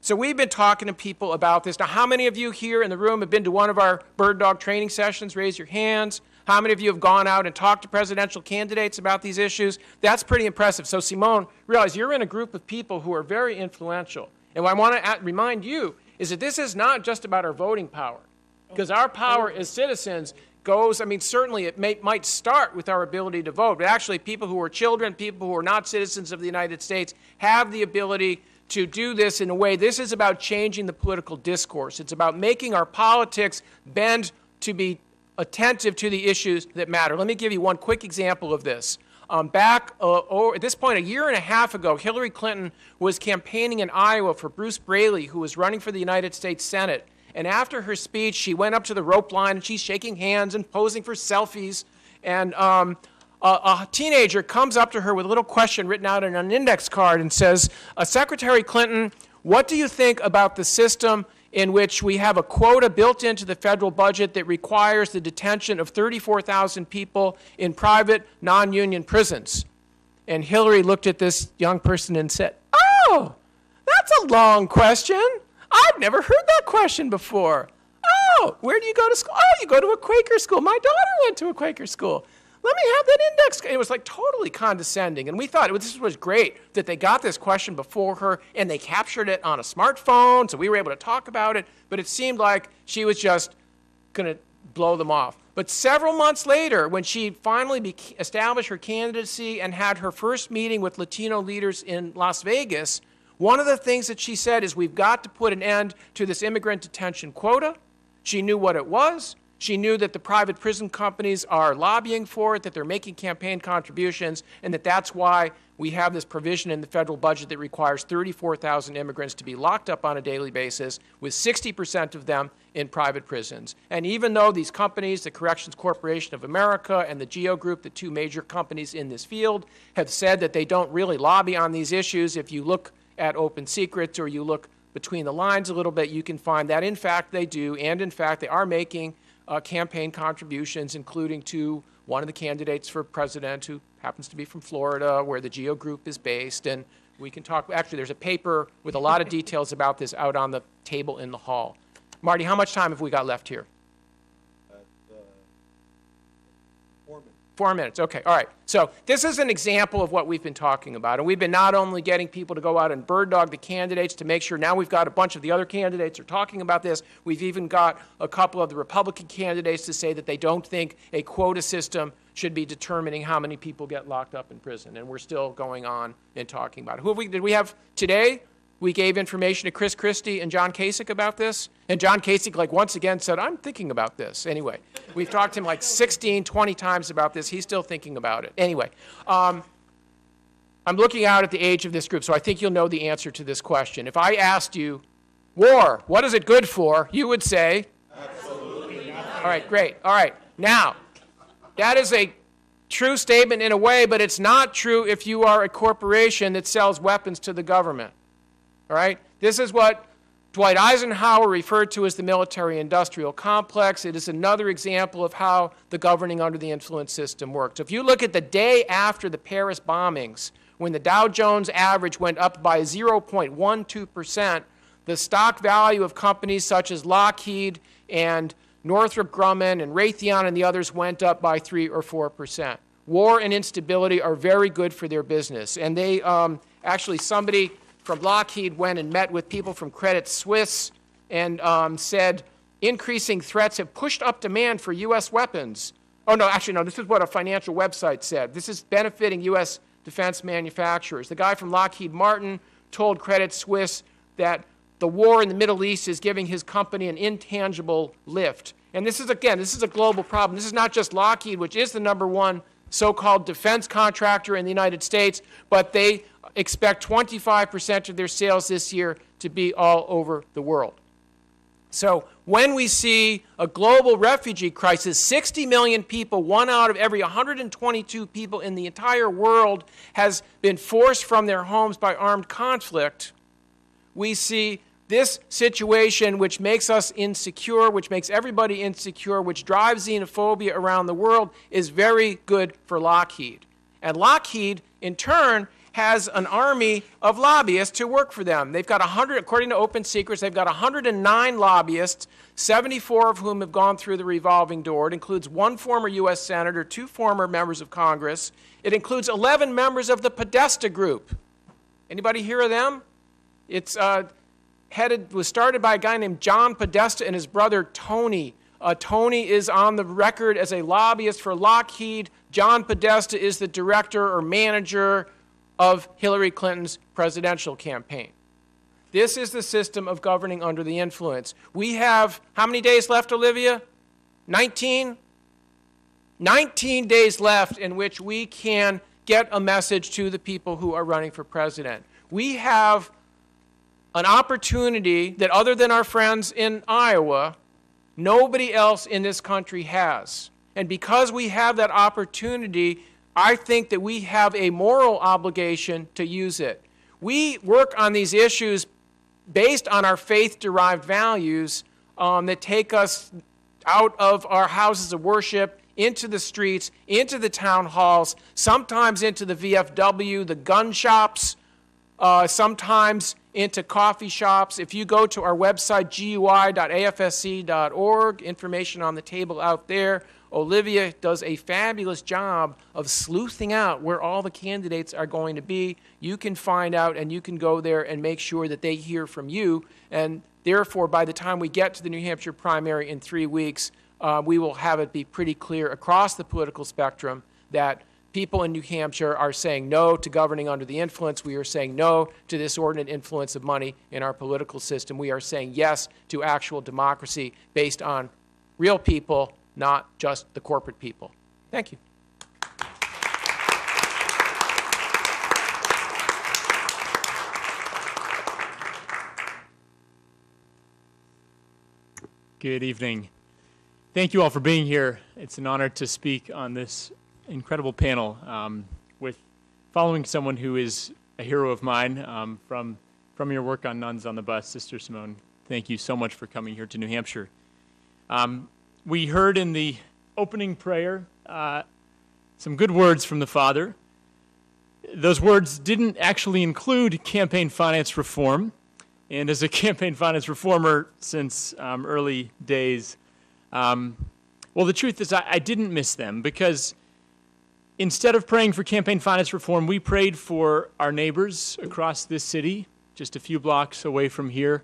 [SPEAKER 7] So we've been talking to people about this. Now, how many of you here in the room have been to one of our bird dog training sessions? Raise your hands. How many of you have gone out and talked to presidential candidates about these issues? That's pretty impressive. So Simone, realize you're in a group of people who are very influential. And what I want to remind you is that this is not just about our voting power, because our power as citizens goes, I mean, certainly it might start with our ability to vote, but actually people who are children, people who are not citizens of the United States have the ability to do this in a way. This is about changing the political discourse. It's about making our politics bend to be attentive to the issues that matter. Let me give you one quick example of this. At this point, a year and a half ago, Hillary Clinton was campaigning in Iowa for Bruce Braley, who was running for the United States Senate. And after her speech, she went up to the rope line, and she's shaking hands and posing for selfies. And a teenager comes up to her with a little question written out on an index card and says, Secretary Clinton, what do you think about the system in which we have a quota built into the federal budget that requires the detention of 34,000 people in private, non-union prisons? And Hillary looked at this young person and said, oh, that's a long question. I've never heard that question before. Oh, where do you go to school? Oh, you go to a Quaker school. My daughter went to a Quaker school. Let me have that index. It was like totally condescending. And we thought this was great that they got this question before her and they captured it on a smartphone, so we were able to talk about it. But it seemed like she was just going to blow them off. But several months later, when she finally established her candidacy and had her first meeting with Latino leaders in Las Vegas, one of the things that she said is we've got to put an end to this immigrant detention quota. She knew what it was. She knew that the private prison companies are lobbying for it, that they're making campaign contributions, and that's why we have this provision in the federal budget that requires 34,000 immigrants to be locked up on a daily basis, with 60% of them in private prisons. And even though these companies, the Corrections Corporation of America and the GEO Group, the two major companies in this field, have said that they don't really lobby on these issues, if you look at Open Secrets or you look between the lines a little bit, you can find that in fact they do, and in fact they are making campaign contributions, including to one of the candidates for president who happens to be from Florida, where the GEO Group is based. And we can talk, actually there's a paper with a lot of details about this out on the table in the hall. Marty, how much time have we got left here?
[SPEAKER 3] 4 minutes.
[SPEAKER 7] 4 minutes, okay, all right. So this is an example of what we've been talking about. And we've been not only getting people to go out and bird dog the candidates to make sure now we've got a bunch of the other candidates are talking about this. We've even got a couple of the Republican candidates to say that they don't think a quota system should be determining how many people get locked up in prison. And we're still going on and talking about it. Who did we have today? We gave information to Chris Christie and John Kasich about this. And John Kasich, like, once again said, I'm thinking about this. Anyway, we've talked to him like 16, 20 times about this. He's still thinking about it. Anyway, I'm looking out at the age of this group, so I think you'll know the answer to this question. If I asked you, War, what is it good for? You would say? Absolutely nothing. All right, great. All right, now, that is a true statement in a way, but it's not true if you are a corporation that sells weapons to the government. All right? This is what Dwight Eisenhower referred to as the military-industrial complex. It is another example of how the governing under the influence system works. If you look at the day after the Paris bombings, when the Dow Jones average went up by 0.12%, the stock value of companies such as Lockheed and Northrop Grumman and Raytheon and the others went up by 3 or 4%. War and instability are very good for their business. And they, actually, somebody from Lockheed went and met with people from Credit Suisse and said increasing threats have pushed up demand for U.S. weapons. Oh, no, actually, no, this is what a financial website said. This is benefiting U.S. defense manufacturers. The guy from Lockheed Martin told Credit Suisse that the war in the Middle East is giving his company an intangible lift. And this is, again, this is a global problem. This is not just Lockheed, which is the #1 so-called defense contractor in the United States, but they expect 25% of their sales this year to be all over the world. So when we see a global refugee crisis, 60 million people, 1 out of every 122 people in the entire world has been forced from their homes by armed conflict, we see this situation which makes us insecure, which makes everybody insecure, which drives xenophobia around the world, is very good for Lockheed. And Lockheed, in turn, has an army of lobbyists to work for them. They've got 100, according to Open Secrets, they've got 109 lobbyists, 74 of whom have gone through the revolving door. It includes 1 former U.S. Senator, 2 former members of Congress. It includes 11 members of the Podesta Group. Anybody hear of them? It's was started by a guy named John Podesta and his brother Tony. Tony is on the record as a lobbyist for Lockheed. John Podesta is the director or manager of Hillary Clinton's presidential campaign. This is the system of governing under the influence. We have, how many days left, Olivia? 19? 19 days left in which we can get a message to the people who are running for president. We have an opportunity that, other than our friends in Iowa, nobody else in this country has. And because we have that opportunity, I think that we have a moral obligation to use it. We work on these issues based on our faith-derived values that take us out of our houses of worship, into the streets, into the town halls, sometimes into the VFW, the gun shops, sometimes into coffee shops. If you go to our website, gui.afsc.org, information on the table out there. Olivia does a fabulous job of sleuthing out where all the candidates are going to be. You can find out and you can go there and make sure that they hear from you. And therefore, by the time we get to the New Hampshire primary in 3 weeks, we will have it be pretty clear across the political spectrum that people in New Hampshire are saying no to governing under the influence. We are saying no to this inordinate influence of money in our political system. We are saying yes to actual democracy based on real people, not just the corporate people. Thank you.
[SPEAKER 8] Good evening. Thank you all for being here. It's an honor to speak on this incredible panel with following someone who is a hero of mine from your work on Nuns on the Bus, Sister Simone. Thank you so much for coming here to New Hampshire. We heard in the opening prayer some good words from the Father. Those words didn't actually include campaign finance reform. And as a campaign finance reformer since early days, well, the truth is I didn't miss them, because instead of praying for campaign finance reform, we prayed for our neighbors across this city, just a few blocks away from here,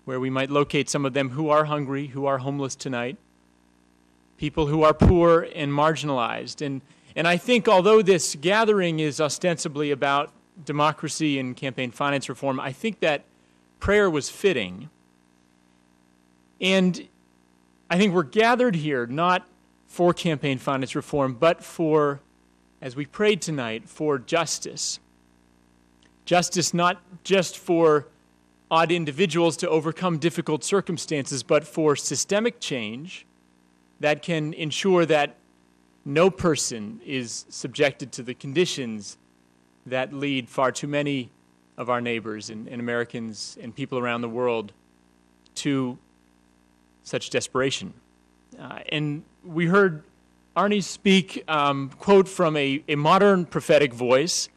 [SPEAKER 8] where we might locate some of them who are hungry, who are homeless tonight, people who are poor and marginalized. And I think although this gathering is ostensibly about democracy and campaign finance reform, I think that prayer was fitting. And I think we're gathered here not for campaign finance reform, but for, as we prayed tonight, for justice. Justice not just for odd individuals to overcome difficult circumstances, but for systemic change that can ensure that no person is subjected to the conditions that lead far too many of our neighbors and Americans and people around the world to such desperation. And we heard Arnie speak, quote from a modern prophetic voice,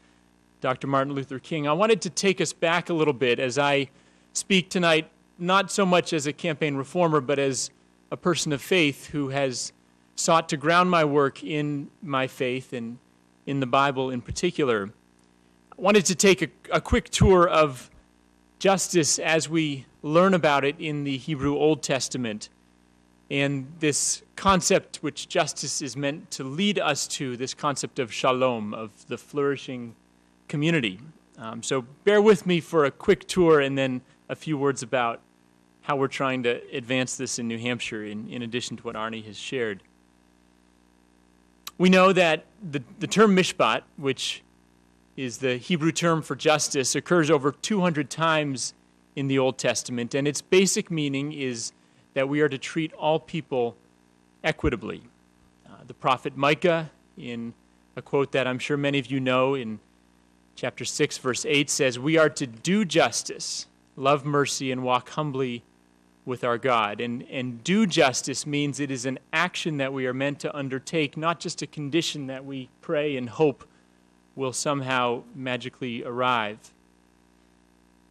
[SPEAKER 8] Dr. Martin Luther King. I wanted to take us back a little bit as I speak tonight, not so much as a campaign reformer, but as a person of faith who has sought to ground my work in my faith and in the Bible in particular. I wanted to take a quick tour of justice as we learn about it in the Hebrew Old Testament, and this concept which justice is meant to lead us to, this concept of shalom, of the flourishing community. So bear with me for a quick tour and then a few words about how we're trying to advance this in New Hampshire in addition to what Arnie has shared. We know that the term mishpat, which is the Hebrew term for justice, occurs over 200 times in the Old Testament, and its basic meaning is that we are to treat all people equitably. The prophet Micah, in a quote that I'm sure many of you know, in chapter 6, verse 8, says, "We are to do justice, love mercy, and walk humbly with our God." And do justice means it is an action that we are meant to undertake, not just a condition that we pray and hope will somehow magically arrive.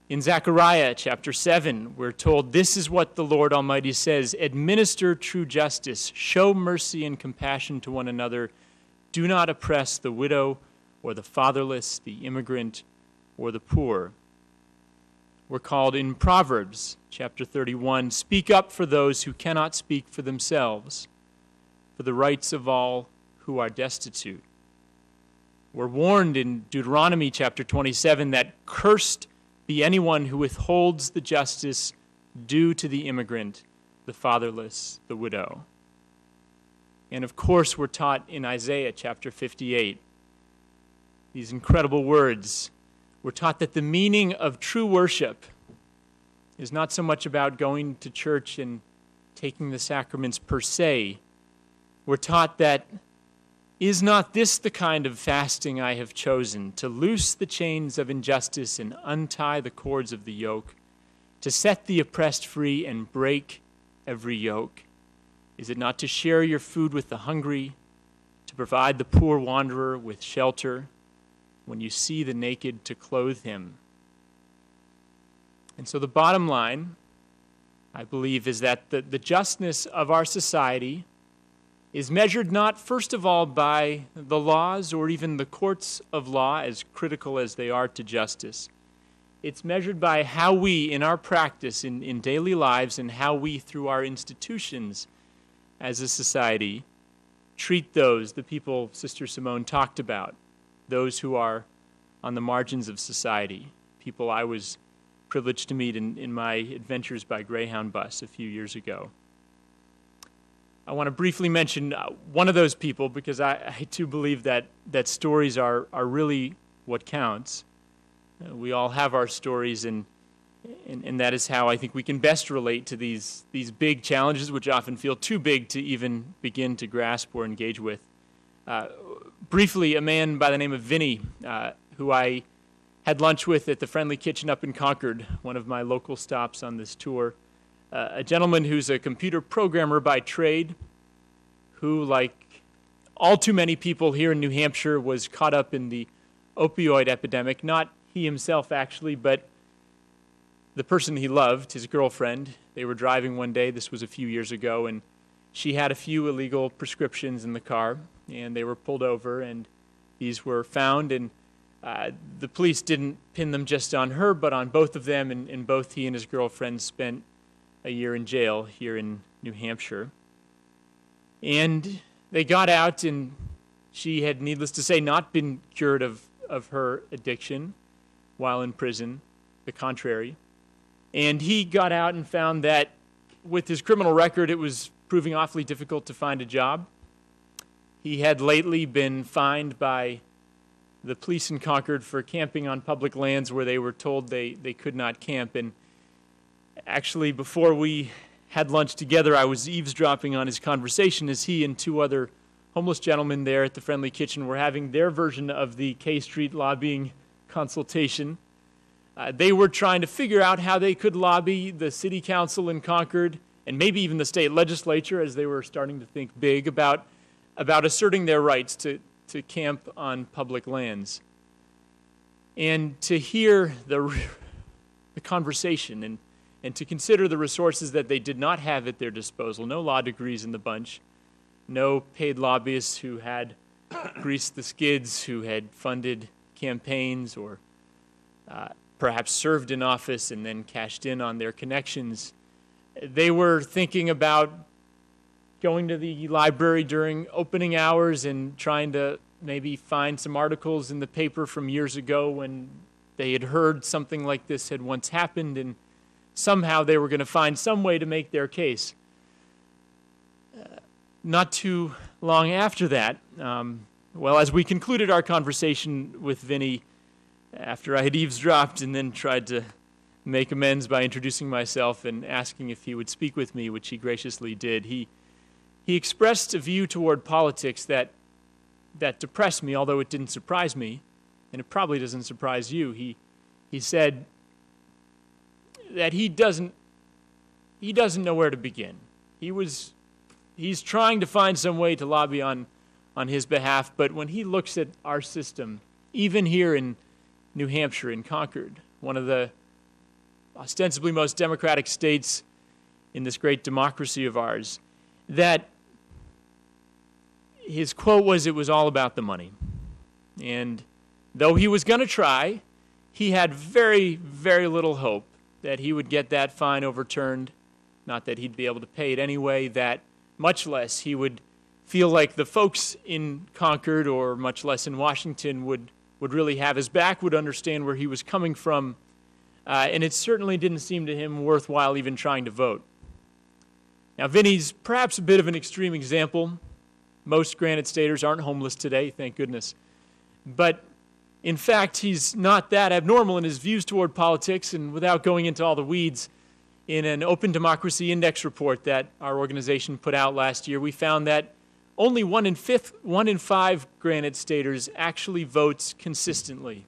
[SPEAKER 8] In Zechariah chapter 7, we're told, "This is what the Lord Almighty says, administer true justice, show mercy and compassion to one another, do not oppress the widow or the fatherless, the immigrant or the poor." We're called in Proverbs chapter 31, "Speak up for those who cannot speak for themselves, for the rights of all who are destitute." We're warned in Deuteronomy chapter 27 that cursed be anyone who withholds the justice due to the immigrant, the fatherless, the widow. And of course, we're taught in Isaiah chapter 58 these incredible words. We're taught that the meaning of true worship is not so much about going to church and taking the sacraments per se. We're taught that, "Is not this the kind of fasting I have chosen, to loose the chains of injustice and untie the cords of the yoke, to set the oppressed free and break every yoke? Is it not to share your food with the hungry, to provide the poor wanderer with shelter, when you see the naked to clothe him?" And so the bottom line, I believe, is that the justness of our society is measured not first of all by the laws or even the courts of law, as critical as they are to justice. It's measured by how we, in our practice, in daily lives, and how we, through our institutions as a society, treat those, the people Sister Simone talked about, those who are on the margins of society, people I was privileged to meet in my adventures by Greyhound bus a few years ago. I want to briefly mention one of those people because I too believe that stories are really what counts. We all have our stories, and that is how I think we can best relate to these big challenges, which often feel too big to even begin to grasp or engage with. Briefly, a man by the name of Vinny, who I had lunch with at the Friendly Kitchen up in Concord, one of my local stops on this tour. A gentleman who's a computer programmer by trade, who, like all too many people here in New Hampshire, was caught up in the opioid epidemic. Not he himself, actually, but the person he loved, his girlfriend. They were driving one day, this was a few years ago, and she had a few illegal prescriptions in the car, and they were pulled over, and these were found, and the police didn't pin them just on her, but on both of them, and both he and his girlfriend spent a year in jail here in New Hampshire. And they got out, and she had, needless to say, not been cured of her addiction while in prison, the contrary. And he got out and found that with his criminal record, it was proving awfully difficult to find a job. He had lately been fined by the police in Concord for camping on public lands where they were told they could not camp, and Actually, before we had lunch together, I was eavesdropping on his conversation as he and two other homeless gentlemen there at the Friendly Kitchen were having their version of the K Street lobbying consultation. They were trying to figure out how they could lobby the city council in Concord and maybe even the state legislature, as they were starting to think big about asserting their rights to camp on public lands. And to hear the conversation and to consider the resources that they did not have at their disposal, no law degrees in the bunch, no paid lobbyists who had greased the skids, who had funded campaigns or perhaps served in office and then cashed in on their connections. They were thinking about going to the library during opening hours and trying to maybe find some articles in the paper from years ago when they had heard something like this had once happened, and somehow they were going to find some way to make their case. Not too long after that, as we concluded our conversation with Vinny, after I had eavesdropped and then tried to make amends by introducing myself and asking if he would speak with me, which he graciously did, he expressed a view toward politics that depressed me, although it didn't surprise me, and it probably doesn't surprise you. He said that he doesn't know where to begin. He's trying to find some way to lobby on his behalf, but when he looks at our system, even here in New Hampshire, in Concord, one of the ostensibly most democratic states in this great democracy of ours, that his quote was, "It was all about the money." And though he was going to try, he had very, very little hope that he would get that fine overturned, not that he'd be able to pay it anyway, that much less he would feel like the folks in Concord, or much less in Washington, would really have his back, would understand where he was coming from, and it certainly didn't seem to him worthwhile even trying to vote. Now, Vinny's perhaps a bit of an extreme example. Most Granite Staters aren't homeless today, thank goodness. But in fact, he's not that abnormal in his views toward politics, and without going into all the weeds, in an Open Democracy Index report that our organization put out last year, we found that only 1 in 5 Granite Staters actually votes consistently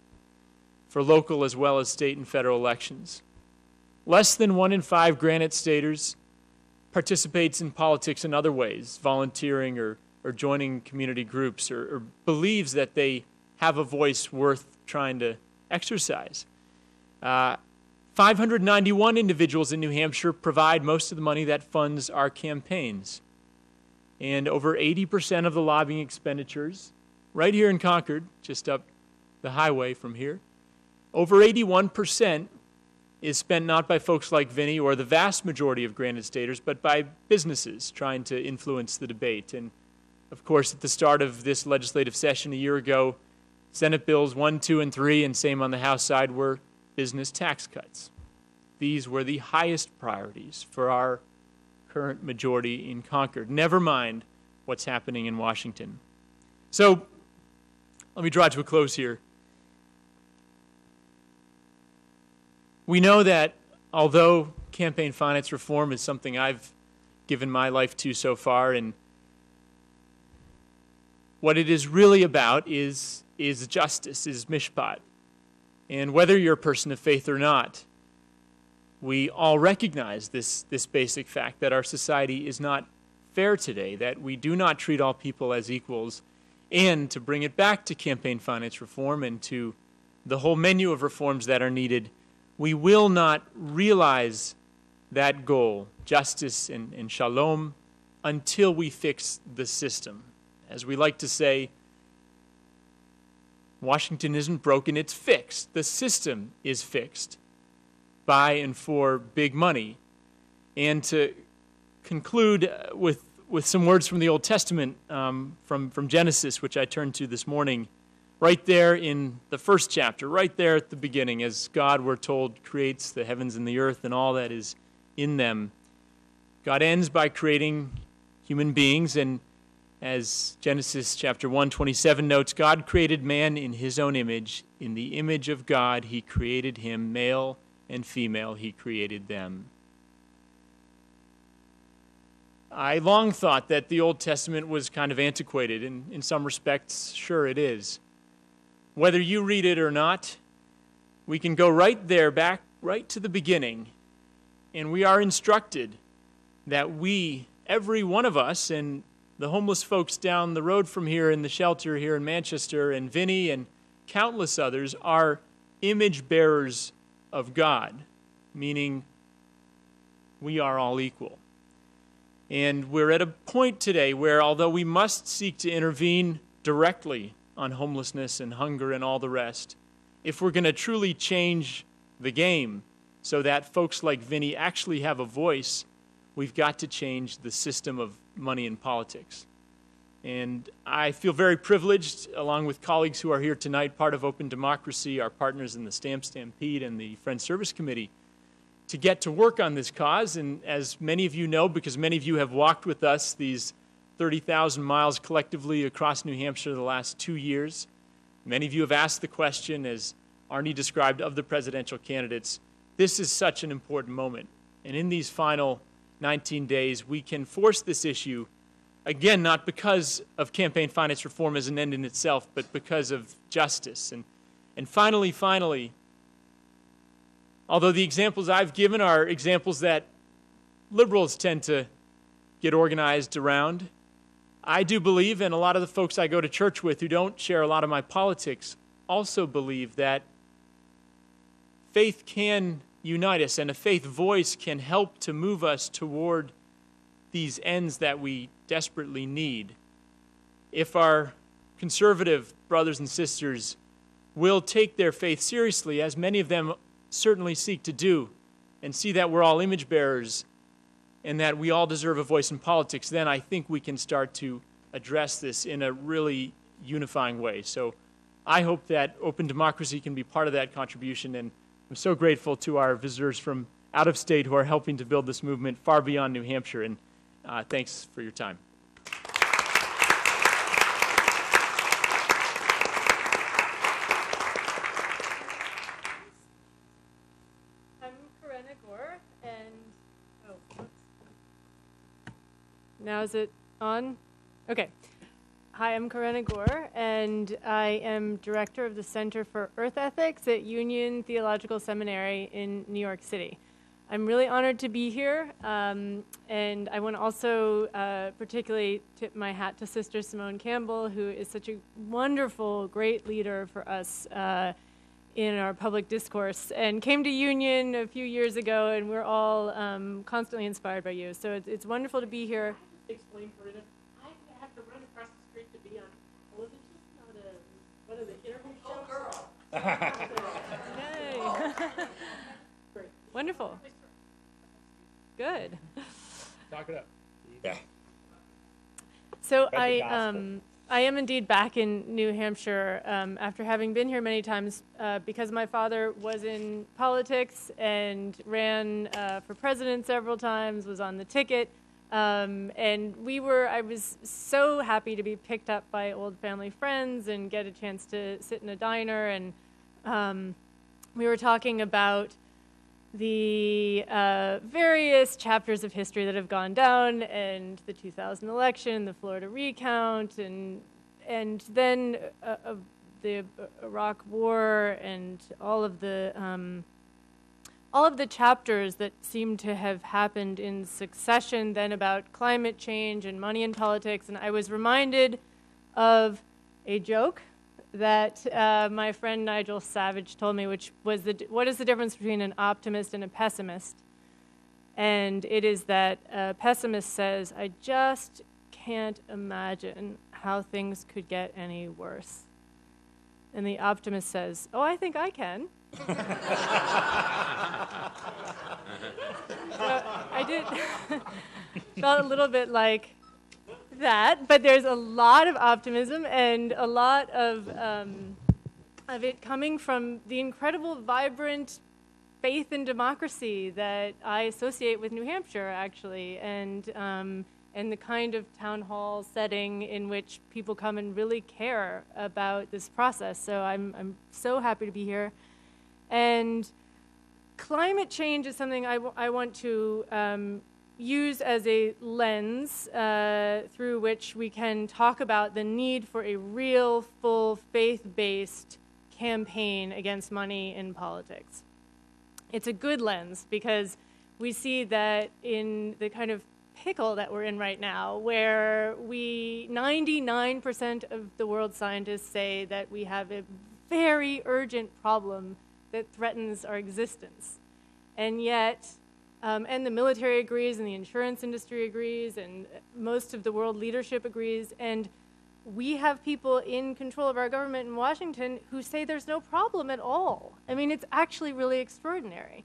[SPEAKER 8] for local as well as state and federal elections. Less than 1 in 5 Granite Staters participates in politics in other ways, volunteering or joining community groups, or believes that they have a voice worth trying to exercise. 591 individuals in New Hampshire provide most of the money that funds our campaigns. And over 80% of the lobbying expenditures, right here in Concord, just up the highway from here, over 81% is spent not by folks like Vinny or the vast majority of Granite Staters, but by businesses trying to influence the debate. And of course, at the start of this legislative session a year ago, Senate Bills 1, 2, and 3, and same on the House side, were business tax cuts. These were the highest priorities for our current majority in Concord, never mind what's happening in Washington. So let me draw to a close here. We know that although campaign finance reform is something I've given my life to so far, and what it is really about is justice, is mishpat. And whether you're a person of faith or not, we all recognize this basic fact that our society is not fair today, that we do not treat all people as equals, and to bring it back to campaign finance reform and to the whole menu of reforms that are needed, we will not realize that goal, justice and shalom, until we fix the system. As we like to say, Washington isn't broken, it's fixed. The system is fixed by and for big money. And to conclude with some words from the Old Testament, from Genesis, which I turned to this morning, right there in the first chapter, right there at the beginning, as God, we're told, creates the heavens and the earth and all that is in them. God ends by creating human beings, and as Genesis chapter 1:27 notes, God created man in his own image. In the image of God, he created him, male and female, he created them. I long thought that the Old Testament was kind of antiquated, and in some respects, sure it is. Whether you read it or not, we can go right there, back right to the beginning, and we are instructed that we, every one of us, and the homeless folks down the road from here in the shelter here in Manchester, and Vinny and countless others, are image bearers of God, meaning we are all equal. And we're at a point today where, although we must seek to intervene directly on homelessness and hunger and all the rest, if we're going to truly change the game so that folks like Vinny actually have a voice, we've got to change the system of money in politics. And I feel very privileged, along with colleagues who are here tonight, part of Open Democracy, our partners in the Stamp Stampede and the Friends Service Committee, to get to work on this cause. And as many of you know, because many of you have walked with us these 30,000 miles collectively across New Hampshire the last 2 years, many of you have asked the question, as Arnie described, of the presidential candidates. This is such an important moment. And in these final 19 days, we can force this issue, again, not because of campaign finance reform as an end in itself, but because of justice. And finally, although the examples I've given are examples that liberals tend to get organized around, I do believe, and a lot of the folks I go to church with who don't share a lot of my politics also believe, that faith can unite us, and a faith voice can help to move us toward these ends that we desperately need. If our conservative brothers and sisters will take their faith seriously, as many of them certainly seek to do, and see that we're all image bearers and that we all deserve a voice in politics, then I think we can start to address this in a really unifying way. So I hope that Open Democracy can be part of that contribution, and I'm so grateful to our visitors from out of state who are helping to build this movement far beyond New Hampshire, and thanks for your time.
[SPEAKER 9] I'm Karenna Gore, and now is it on? Okay. Hi, I'm Karenna Gore, and I am director of the Center for Earth Ethics at Union Theological Seminary in New York City. I'm really honored to be here, and I want to also particularly tip my hat to Sister Simone Campbell, who is such a wonderful, great leader for us in our public discourse, and came to Union a few years ago, and we're all constantly inspired by you. So it's wonderful to be here. Explain for it. I have to run across the street to be on television, not one of the interview shows. Oh, girl. Yay. Great. Wonderful. Good.
[SPEAKER 8] Talk it up.
[SPEAKER 5] Yeah.
[SPEAKER 9] So I am indeed back in New Hampshire after having been here many times because my father was in politics and ran for president several times, was on the ticket. And I was so happy to be picked up by old family friends and get a chance to sit in a diner. And we were talking about the various chapters of history that have gone down, and the 2000 election, the Florida recount, and then the Iraq War, and all of the chapters that seem to have happened in succession, then about climate change and money in politics. And I was reminded of a joke that my friend Nigel Savage told me, which was, what is the difference between an optimist and a pessimist? And it is that a pessimist says, I just can't imagine how things could get any worse. And the optimist says, oh, I think I can. I did felt a little bit like that, but there's a lot of optimism and a lot of it coming from the incredible, vibrant faith in democracy that I associate with New Hampshire, actually, and the kind of town hall setting in which people come and really care about this process. So I'm so happy to be here. And climate change is something I want to use as a lens through which we can talk about the need for a real, full, faith-based campaign against money in politics. It's a good lens because we see that in the kind of pickle that we're in right now, where 99% of the world's scientists say that we have a very urgent problem that threatens our existence. And yet, and the military agrees, and the insurance industry agrees, and most of the world leadership agrees, and we have people in control of our government in Washington who say there's no problem at all. I mean, it's actually really extraordinary.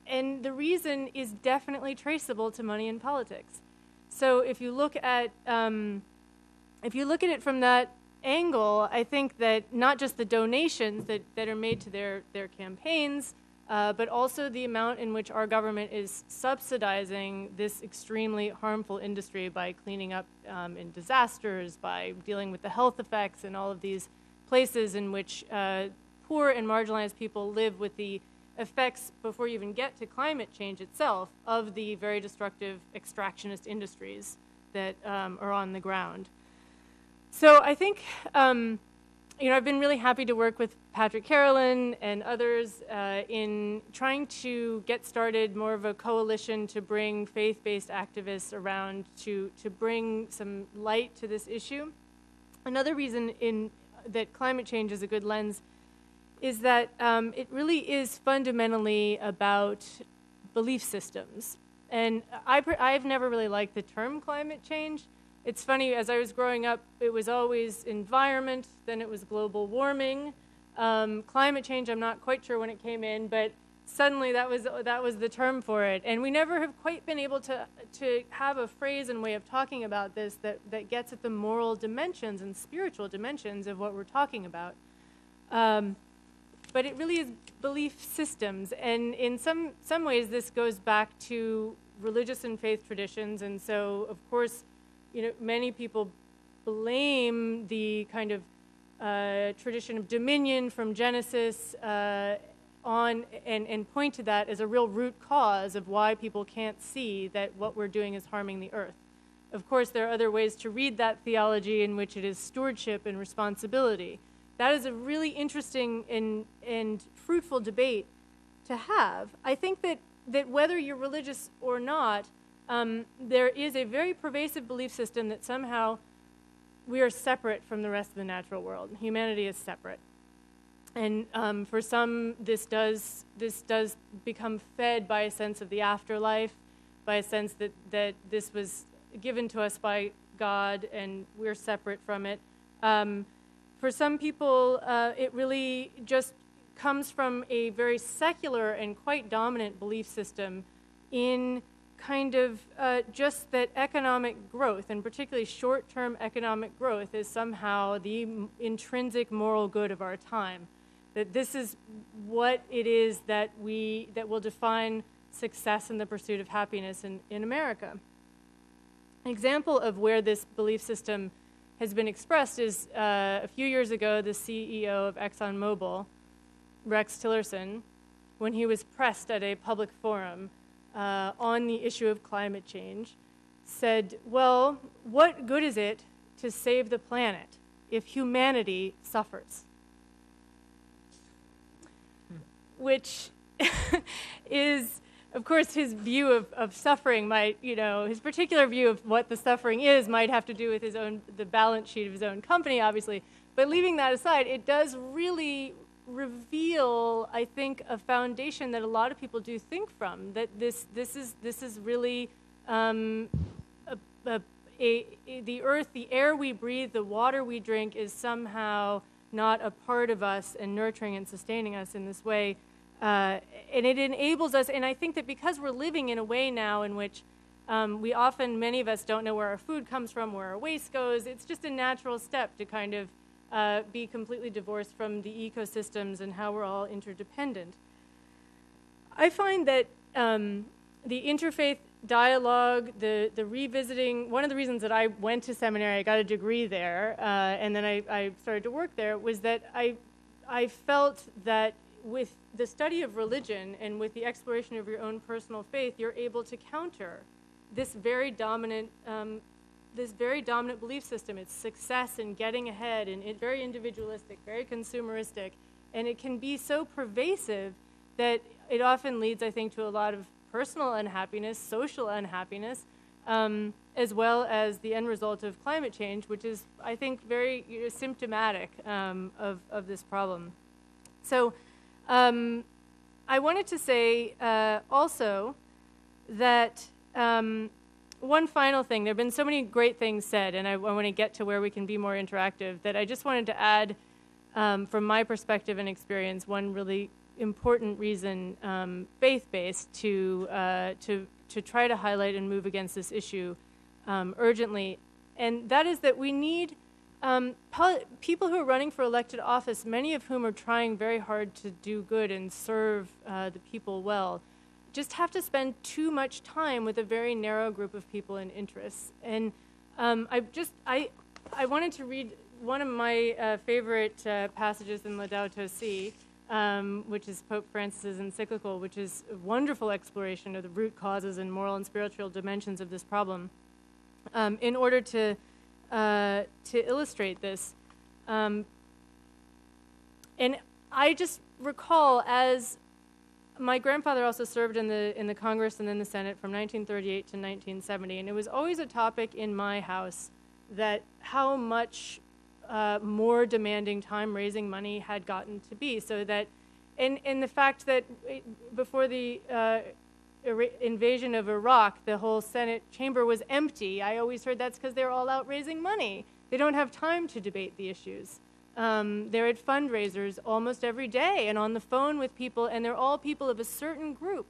[SPEAKER 9] And the reason is definitely traceable to money in politics. So if you look at it from that angle, I think that not just the donations that are made to their campaigns, but also the amount in which our government is subsidizing this extremely harmful industry by cleaning up in disasters, by dealing with the health effects in all of these places in which poor and marginalized people live with the effects, before you even get to climate change itself, of the very destructive extractionist industries that are on the ground. So I think, I've been really happy to work with Patrick Carolan and others in trying to get started more of a coalition to bring faith-based activists around to bring some light to this issue. Another reason that climate change is a good lens is that it really is fundamentally about belief systems. And I've never really liked the term climate change. It's funny, as I was growing up, it was always environment, then it was global warming. Climate change, I'm not quite sure when it came in, but suddenly that was the term for it. And we never have quite been able to have a phrase and way of talking about this that gets at the moral dimensions and spiritual dimensions of what we're talking about. But it really is belief systems, and in some ways this goes back to religious and faith traditions, and so of course, many people blame the kind of tradition of dominion from Genesis on and point to that as a real root cause of why people can't see that what we're doing is harming the earth. Of course, there are other ways to read that theology in which it is stewardship and responsibility. That is a really interesting and fruitful debate to have. I think that whether you're religious or not, there is a very pervasive belief system that somehow we are separate from the rest of the natural world. Humanity is separate. And for some, this does become fed by a sense of the afterlife, by a sense that this was given to us by God and we're separate from it. For some people, it really just comes from a very secular and quite dominant belief system in kind of just that economic growth, and particularly short-term economic growth, is somehow the intrinsic moral good of our time. That this is what it is that will define success in the pursuit of happiness in America. An example of where this belief system has been expressed is a few years ago, the CEO of ExxonMobil, Rex Tillerson, when he was pressed at a public forum on the issue of climate change, said, well, what good is it to save the planet if humanity suffers? Which is, of course, his view of suffering might, his particular view of what the suffering is might have to do with the balance sheet of his own company, obviously. But leaving that aside, it does really reveal, I think, a foundation that a lot of people do think from, that this is really the earth, the air we breathe, the water we drink is somehow not a part of us and nurturing and sustaining us in this way. And it enables us, and I think that because we're living in a way now in which many of us don't know where our food comes from, where our waste goes, it's just a natural step to kind of be completely divorced from the ecosystems and how we're all interdependent. I find that the interfaith dialogue, the revisiting, one of the reasons that I went to seminary, I got a degree there, and then I started to work there, was that I felt that with the study of religion and with the exploration of your own personal faith, you're able to counter this very dominant belief system. It's success and getting ahead, and it's very individualistic, very consumeristic, and it can be so pervasive that it often leads, I think, to a lot of personal unhappiness, social unhappiness, as well as the end result of climate change, which is, I think, very symptomatic of this problem. So I wanted to say also that one final thing. There have been so many great things said, and I want to get to where we can be more interactive, that I just wanted to add, from my perspective and experience, one really important reason, faith-based, to try to highlight and move against this issue urgently. And that is that we need people who are running for elected office, many of whom are trying very hard to do good and serve the people well, just have to spend too much time with a very narrow group of people and interests. And I wanted to read one of my favorite passages in Laudato Si, which is Pope Francis's encyclical, which is a wonderful exploration of the root causes and moral and spiritual dimensions of this problem. In order to illustrate this, and I just recall, as my grandfather also served in the Congress and then the Senate from 1938 to 1970, and it was always a topic in my house that how much more demanding time raising money had gotten to be, so that, and the fact that before the invasion of Iraq, the whole Senate chamber was empty. I always heard that's because they're all out raising money. They don't have time to debate the issues. They're at fundraisers almost every day and on the phone with people, and they're all people of a certain group.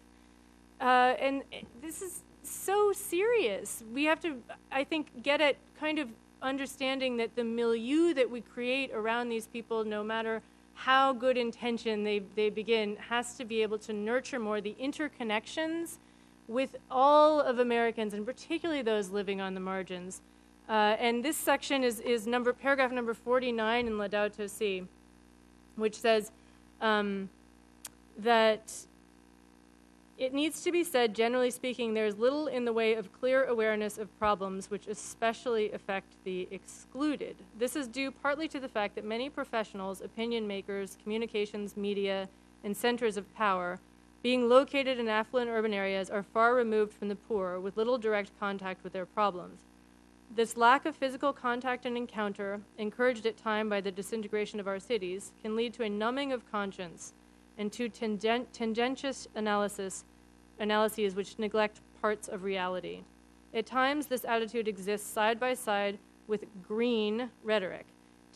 [SPEAKER 9] And this is so serious. We have to, I think, get at kind of understanding that the milieu that we create around these people, no matter how good intention they begin, has to be able to nurture more the interconnections with all of Americans, and particularly those living on the margins. And this section is paragraph number 49 in Laudato Si, which says that it needs to be said, generally speaking, there is little in the way of clear awareness of problems which especially affect the excluded. This is due partly to the fact that many professionals, opinion makers, communications, media, and centers of power, being located in affluent urban areas, are far removed from the poor, with little direct contact with their problems. This lack of physical contact and encounter, encouraged at times by the disintegration of our cities, can lead to a numbing of conscience and to tendentious analyses which neglect parts of reality. At times, this attitude exists side by side with green rhetoric.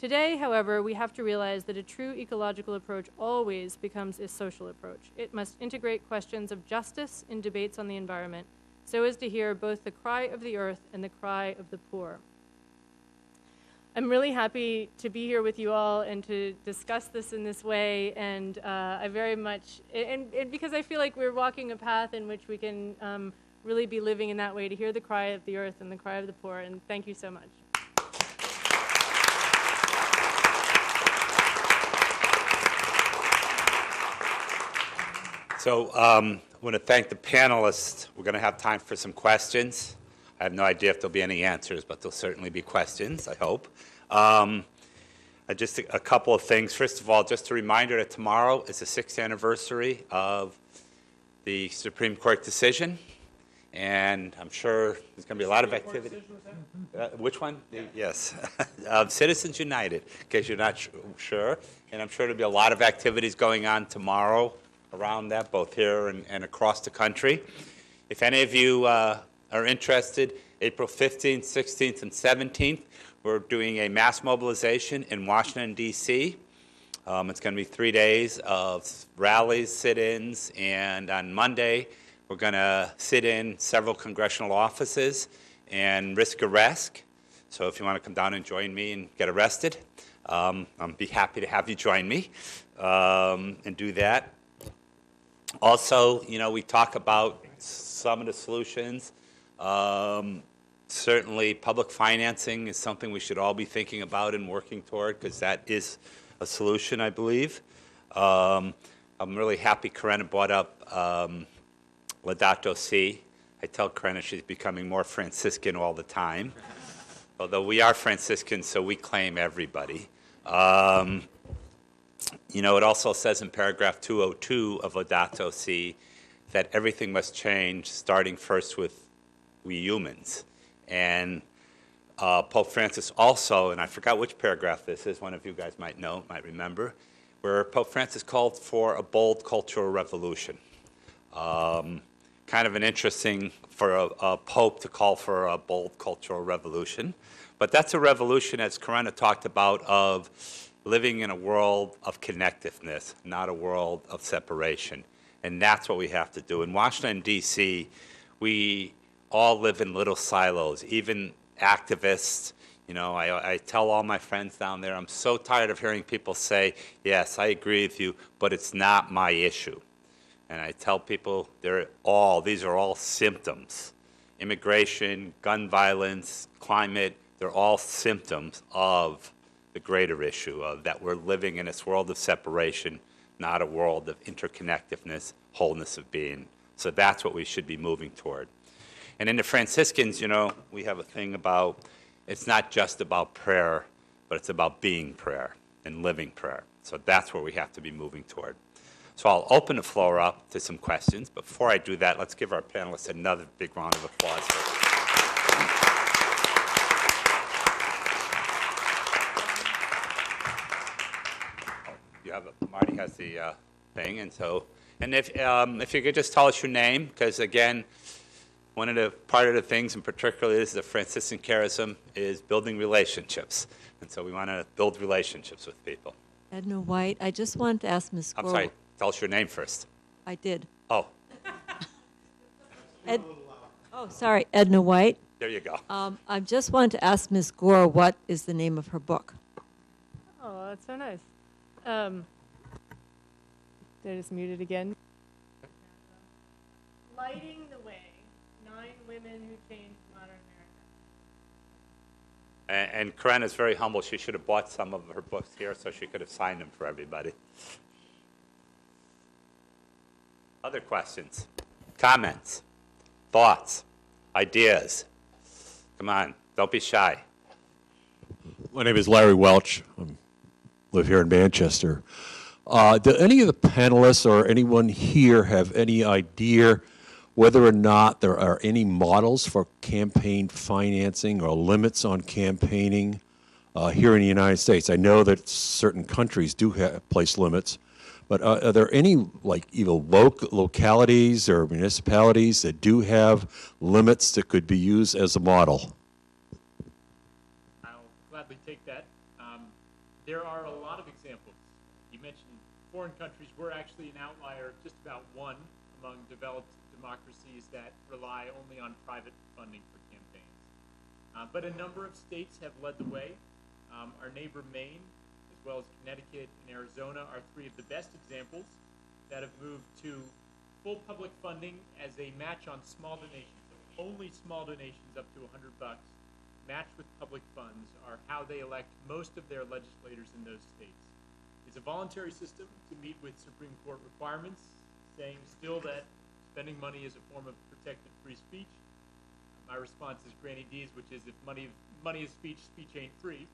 [SPEAKER 9] Today, however, we have to realize that a true ecological approach always becomes a social approach. It must integrate questions of justice in debates on the environment, so as to hear both the cry of the earth and the cry of the poor. I'm really happy to be here with you all and to discuss this in this way, and I very much, and because I feel like we're walking a path in which we can really be living in that way, to hear the cry of the earth and the cry of the poor, and thank you so much.
[SPEAKER 1] So I want to thank the panelists. We're going to have time for some questions. I have no idea if there'll be any answers, but there'll certainly be questions, I hope. Just a couple of things. First of all, just a reminder that tomorrow is the 6th anniversary of the Supreme Court decision, and I'm sure there's going to be a lot of activity. Which one? Yes. Citizens United, in case you're not sure. And I'm sure there'll be a lot of activities going on tomorrow around that, both here and across the country. If any of you are interested, April 15th, 16th, and 17th, we're doing a mass mobilization in Washington, D.C. It's going to be 3 days of rallies, sit-ins, and on Monday, we're going to sit in several congressional offices and risk arrest. So if you want to come down and join me and get arrested, I'll be happy to have you join me and do that. Also, we talk about some of the solutions. Certainly, public financing is something we should all be thinking about and working toward, because that is a solution, I believe. I'm really happy Karenna brought up Laudato Si. I tell Karenna she's becoming more Franciscan all the time. Although we are Franciscans, so we claim everybody. You know, it also says in paragraph 202 of Laudato Si that everything must change, starting first with we humans. And Pope Francis also, and I forgot which paragraph this is, one of you guys might know, might remember, where Pope Francis called for a bold cultural revolution. Kind of an interesting for a pope to call for a bold cultural revolution. But that's a revolution, as Karenna talked about, of living in a world of connectiveness, not a world of separation. And that's what we have to do. In Washington, D.C., we all live in little silos, even activists. You know, I tell all my friends down there, I'm so tired of hearing people say, yes, I agree with you, but it's not my issue. And I tell people these are all symptoms. Immigration, gun violence, climate, they're all symptoms of the greater issue of that we're living in this world of separation, not a world of interconnectedness, wholeness of being. So that's what we should be moving toward. And in the Franciscans, you know, we have a thing about, it's not just about prayer, but it's about being prayer and living prayer. So that's where we have to be moving toward. So I'll open the floor up to some questions. Before I do that, let's give our panelists another big round of applause. Marty has the thing, and if you could just tell us your name, because again, part of the things, and particularly this is the Franciscan charism, is building relationships, and so we want to build relationships with people.
[SPEAKER 10] Edna White, I just wanted to ask Ms. Gore.
[SPEAKER 1] I'm sorry, tell us your name first.
[SPEAKER 10] I did.
[SPEAKER 1] Oh.
[SPEAKER 10] Sorry, Edna White.
[SPEAKER 1] There you go.
[SPEAKER 10] I just wanted to ask Ms. Gore what is the name of her book.
[SPEAKER 9] Oh, that's so nice. Did I just mute it again? Lighting the Way, 9 Women Who Changed Modern America.
[SPEAKER 1] And Karenna is very humble. She should have bought some of her books here so she could have signed them for everybody. Other questions, comments, thoughts, ideas? Come on, don't be shy.
[SPEAKER 3] My name is Larry Welch. I live here in Manchester. Do any of the panelists or anyone here have any idea whether or not there are any models for campaign financing or limits on campaigning here in the United States? I know that certain countries do place limits, but are there any, like, either localities or municipalities that do have limits that could be used as a model?
[SPEAKER 8] I'll gladly take that. There are a lot of examples. You mentioned foreign countries. We're actually an outlier, just about one among developed democracies that rely only on private funding for campaigns. But a number of states have led the way. Our neighbor Maine, as well as Connecticut and Arizona, are 3 of the best examples that have moved to full public funding as a match on small donations. Only small donations up to $100 matched with public funds are how they elect most of their legislators in those states. It's a voluntary system to meet with Supreme Court requirements, saying still that spending money is a form of protected free speech. My response is Granny D's, which is if money is speech, speech ain't free.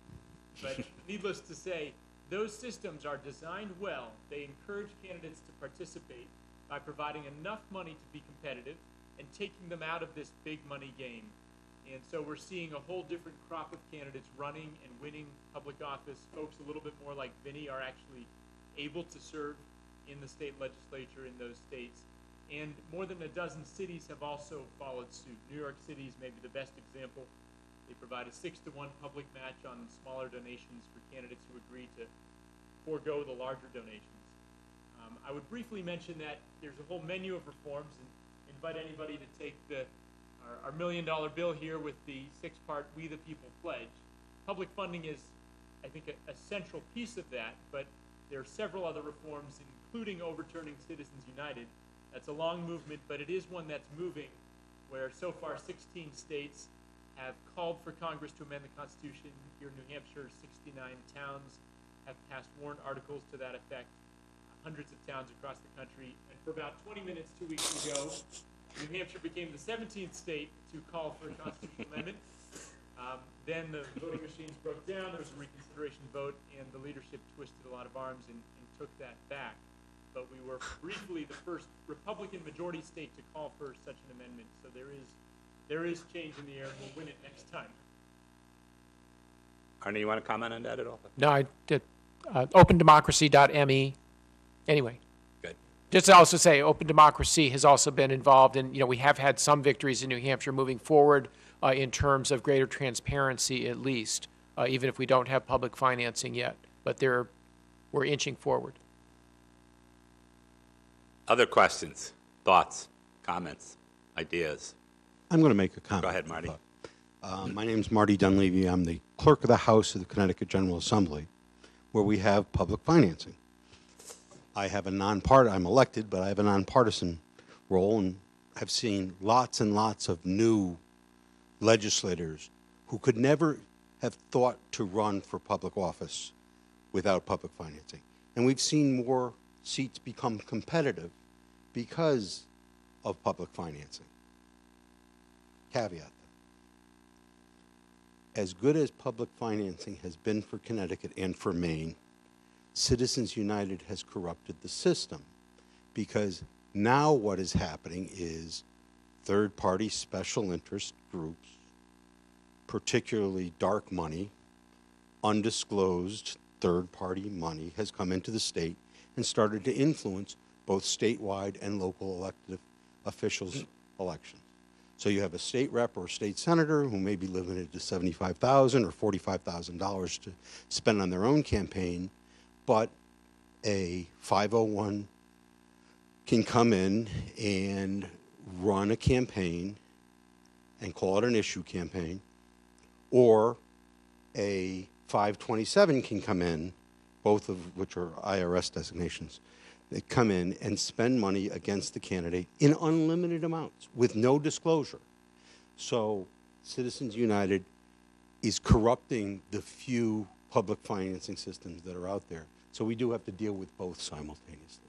[SPEAKER 8] But needless to say, those systems are designed well. They encourage candidates to participate by providing enough money to be competitive and taking them out of this big money game. And so we're seeing a whole different crop of candidates running and winning public office. Folks a little bit more like Vinny are actually able to serve in the state legislature in those states. And more than a dozen cities have also followed suit. New York City is maybe the best example. They provide a 6-to-1 public match on smaller donations for candidates who agree to forego the larger donations. I would briefly mention that there's a whole menu of reforms, and invite anybody to take our $1 million bill here with the 6-part We the People pledge. Public funding is, I think, a central piece of that, but there are several other reforms, including overturning Citizens United. That's a long movement, but it is one that's moving, where so far 16 states have called for Congress to amend the Constitution. Here in New Hampshire, 69 towns have passed warrant articles to that effect. hundreds of towns across the country. And for about 20 minutes 2 weeks ago, New Hampshire became the 17th state to call for a constitutional amendment. Then the voting machines broke down, there was a reconsideration vote, and the leadership twisted a lot of arms and took that back. But we were briefly the first Republican majority state to call for such an amendment. So there is change in the air, and we'll win it next time.
[SPEAKER 1] Arnie, you want to comment on that at all?
[SPEAKER 7] No, I did. OpenDemocracy.me. Anyway.
[SPEAKER 1] Good.
[SPEAKER 7] Just to also say, Open Democracy has also been involved in, we have had some victories in New Hampshire moving forward in terms of greater transparency, at least, even if we don't have public financing yet. But we're inching forward.
[SPEAKER 1] Other questions, thoughts, comments, ideas?
[SPEAKER 11] I'm going to make a comment.
[SPEAKER 1] Go ahead, Marty.
[SPEAKER 11] My name's Marty Dunleavy. I'm the clerk of the House of the Connecticut General Assembly, where we have public financing. I have I'm elected, but I have a nonpartisan role, and I've seen lots and lots of new legislators who could never have thought to run for public office without public financing. And we've seen more seats become competitive because of public financing. Caveat. As good as public financing has been for Connecticut and for Maine, Citizens United has corrupted the system, because now what is happening is third-party special interest groups, particularly dark money, undisclosed third-party money, has come into the state and started to influence both statewide and local elected officials' elections. So you have a state rep or a state senator who may be limited to $75,000 or $45,000 to spend on their own campaign, but a 501 can come in and run a campaign and call it an issue campaign, or a 527 can come in, both of which are IRS designations. They come in and spend money against the candidate in unlimited amounts with no disclosure. So Citizens United is corrupting the few public financing systems that are out there. So we do have to deal with both simultaneously.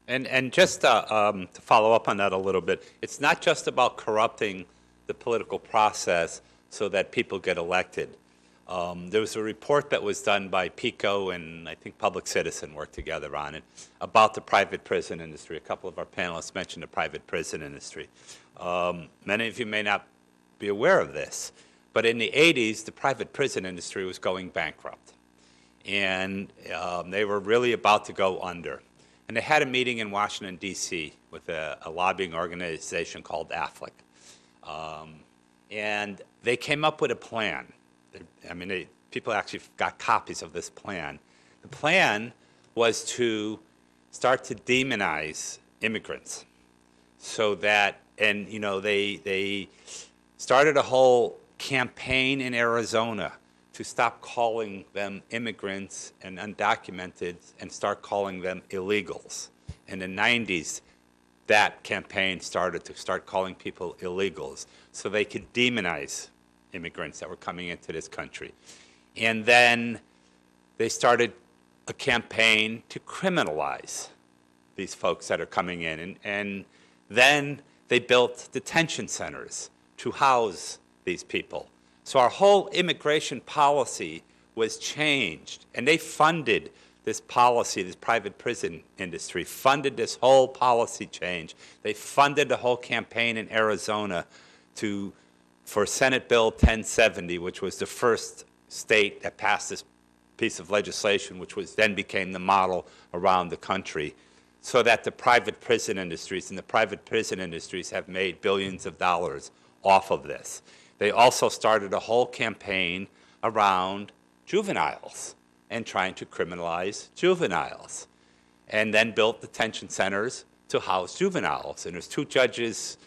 [SPEAKER 1] And just to follow up on that a little bit, it's not just about corrupting the political process so that people get elected. There was a report that was done by PICO and I think Public Citizen worked together on it about the private prison industry. A couple of our panelists mentioned the private prison industry. Many of you may not be aware of this, but in the 80s, the private prison industry was going bankrupt. And they were really about to go under. And they had a meeting in Washington, D.C. with a lobbying organization called AFLIC. And they came up with a plan. I mean, people actually got copies of this plan. The plan was to start to demonize immigrants so that, and you know, they started a whole campaign in Arizona to stop calling them immigrants and undocumented and start calling them illegals. In the 90s, that campaign started to start calling people illegals so they could demonize immigrants that were coming into this country. And then they started a campaign to criminalize these folks that are coming in. And then they built detention centers to house these people. So our whole immigration policy was changed. And they funded this policy, this private prison industry, funded this whole policy change. They funded the whole campaign in Arizona for Senate Bill 1070, which was the first state that passed this piece of legislation, which then became the model around the country, so that the private prison industries and the private prison industries have made billions of dollars off of this. They also started a whole campaign around juveniles and trying to criminalize juveniles, and then built detention centers to house juveniles. And there's two judges,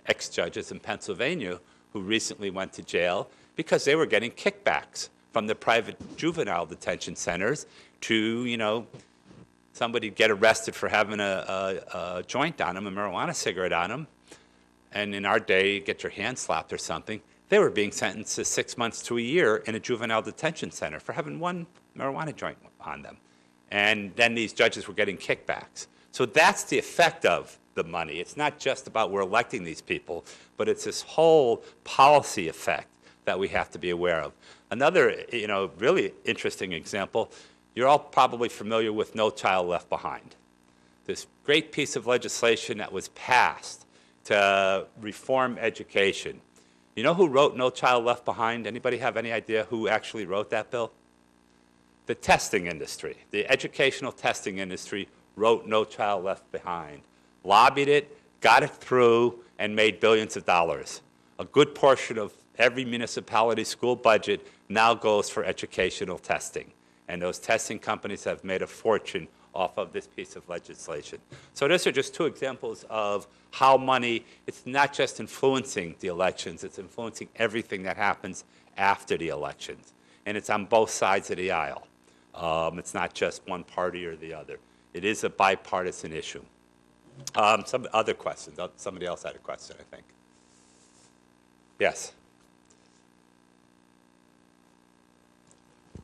[SPEAKER 1] ex-judges in Pennsylvania, who recently went to jail because they were getting kickbacks from the private juvenile detention centers to, you know, somebody get arrested for having a joint on them, a marijuana cigarette on them, and in our day, get your hand slapped or something. They were being sentenced to 6 months to a year in a juvenile detention center for having one marijuana joint on them. And then these judges were getting kickbacks. So that's the effect of the money. It's not just about we're electing these people, but it's this whole policy effect that we have to be aware of. Another, really interesting example, you're all probably familiar with No Child Left Behind. This great piece of legislation that was passed to reform education. You know who wrote No Child Left Behind? Anybody have any idea who actually wrote that bill? The testing industry, the educational testing industry wrote No Child Left Behind, lobbied it, got it through, and made billions of dollars. A good portion of every municipality school budget now goes for educational testing. And those testing companies have made a fortune off of this piece of legislation. So those are just two examples of how money, it's not just influencing the elections, it's influencing everything that happens after the elections. And it's on both sides of the aisle. It's not just one party or the other. It is a bipartisan issue. Some other questions. Somebody else had a question, I think. Yes.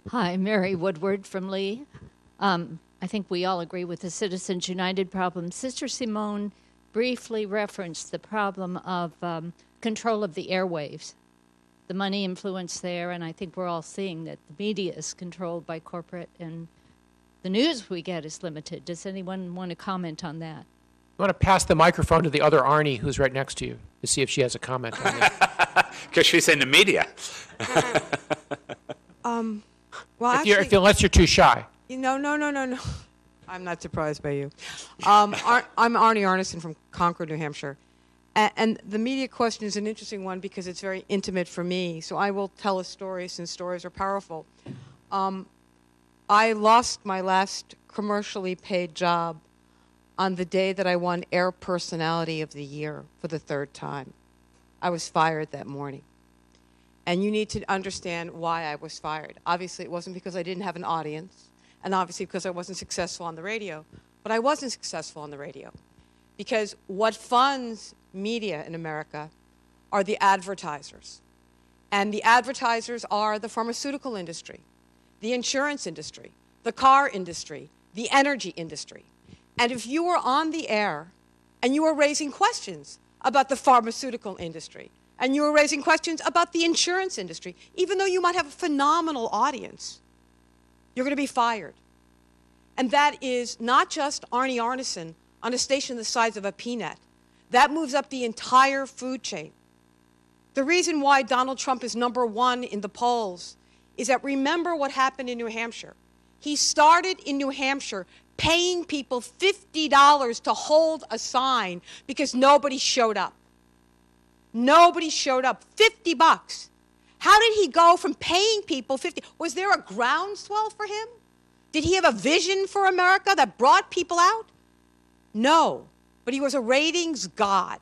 [SPEAKER 12] Hi, Mary Woodward from Lee. I think we all agree with the Citizens United problem. Sister Simone briefly referenced the problem of control of the airwaves, the money influence there, and I think we're all seeing that the media is controlled by corporate and the news we get is limited. Does anyone want to comment on that?
[SPEAKER 7] I want to pass the microphone to the other Arnie who's right next to you to see if she has a comment on that.
[SPEAKER 1] Because she's in the media.
[SPEAKER 13] Well, actually,
[SPEAKER 7] unless you're too shy.
[SPEAKER 13] No. I'm not surprised by you. I'm Arnie Arneson from Concord, New Hampshire. And the media question is an interesting one because it's very intimate for me. So I will tell a story since stories are powerful. I lost my last commercially paid job on the day that I won Air Personality of the Year for the third time. I was fired that morning. And you need to understand why I was fired. Obviously, it wasn't because I didn't have an audience, and obviously because I wasn't successful on the radio. But I wasn't successful on the radio because what funds media in America are the advertisers. And the advertisers are the pharmaceutical industry, the insurance industry, the car industry, the energy industry. And if you were on the air and you were raising questions about the pharmaceutical industry, and you were raising questions about the insurance industry, even though you might have a phenomenal audience, you're going to be fired. And that is not just Arnie Arneson on a station the size of a peanut. That moves up the entire food chain. The reason why Donald Trump is #1 in the polls is that remember what happened in New Hampshire. He started in New Hampshire paying people $50 to hold a sign because nobody showed up. Nobody showed up. $50. How did he go from paying people $50? Was there a groundswell for him? Did he have a vision for America that brought people out? No, but he was a ratings god.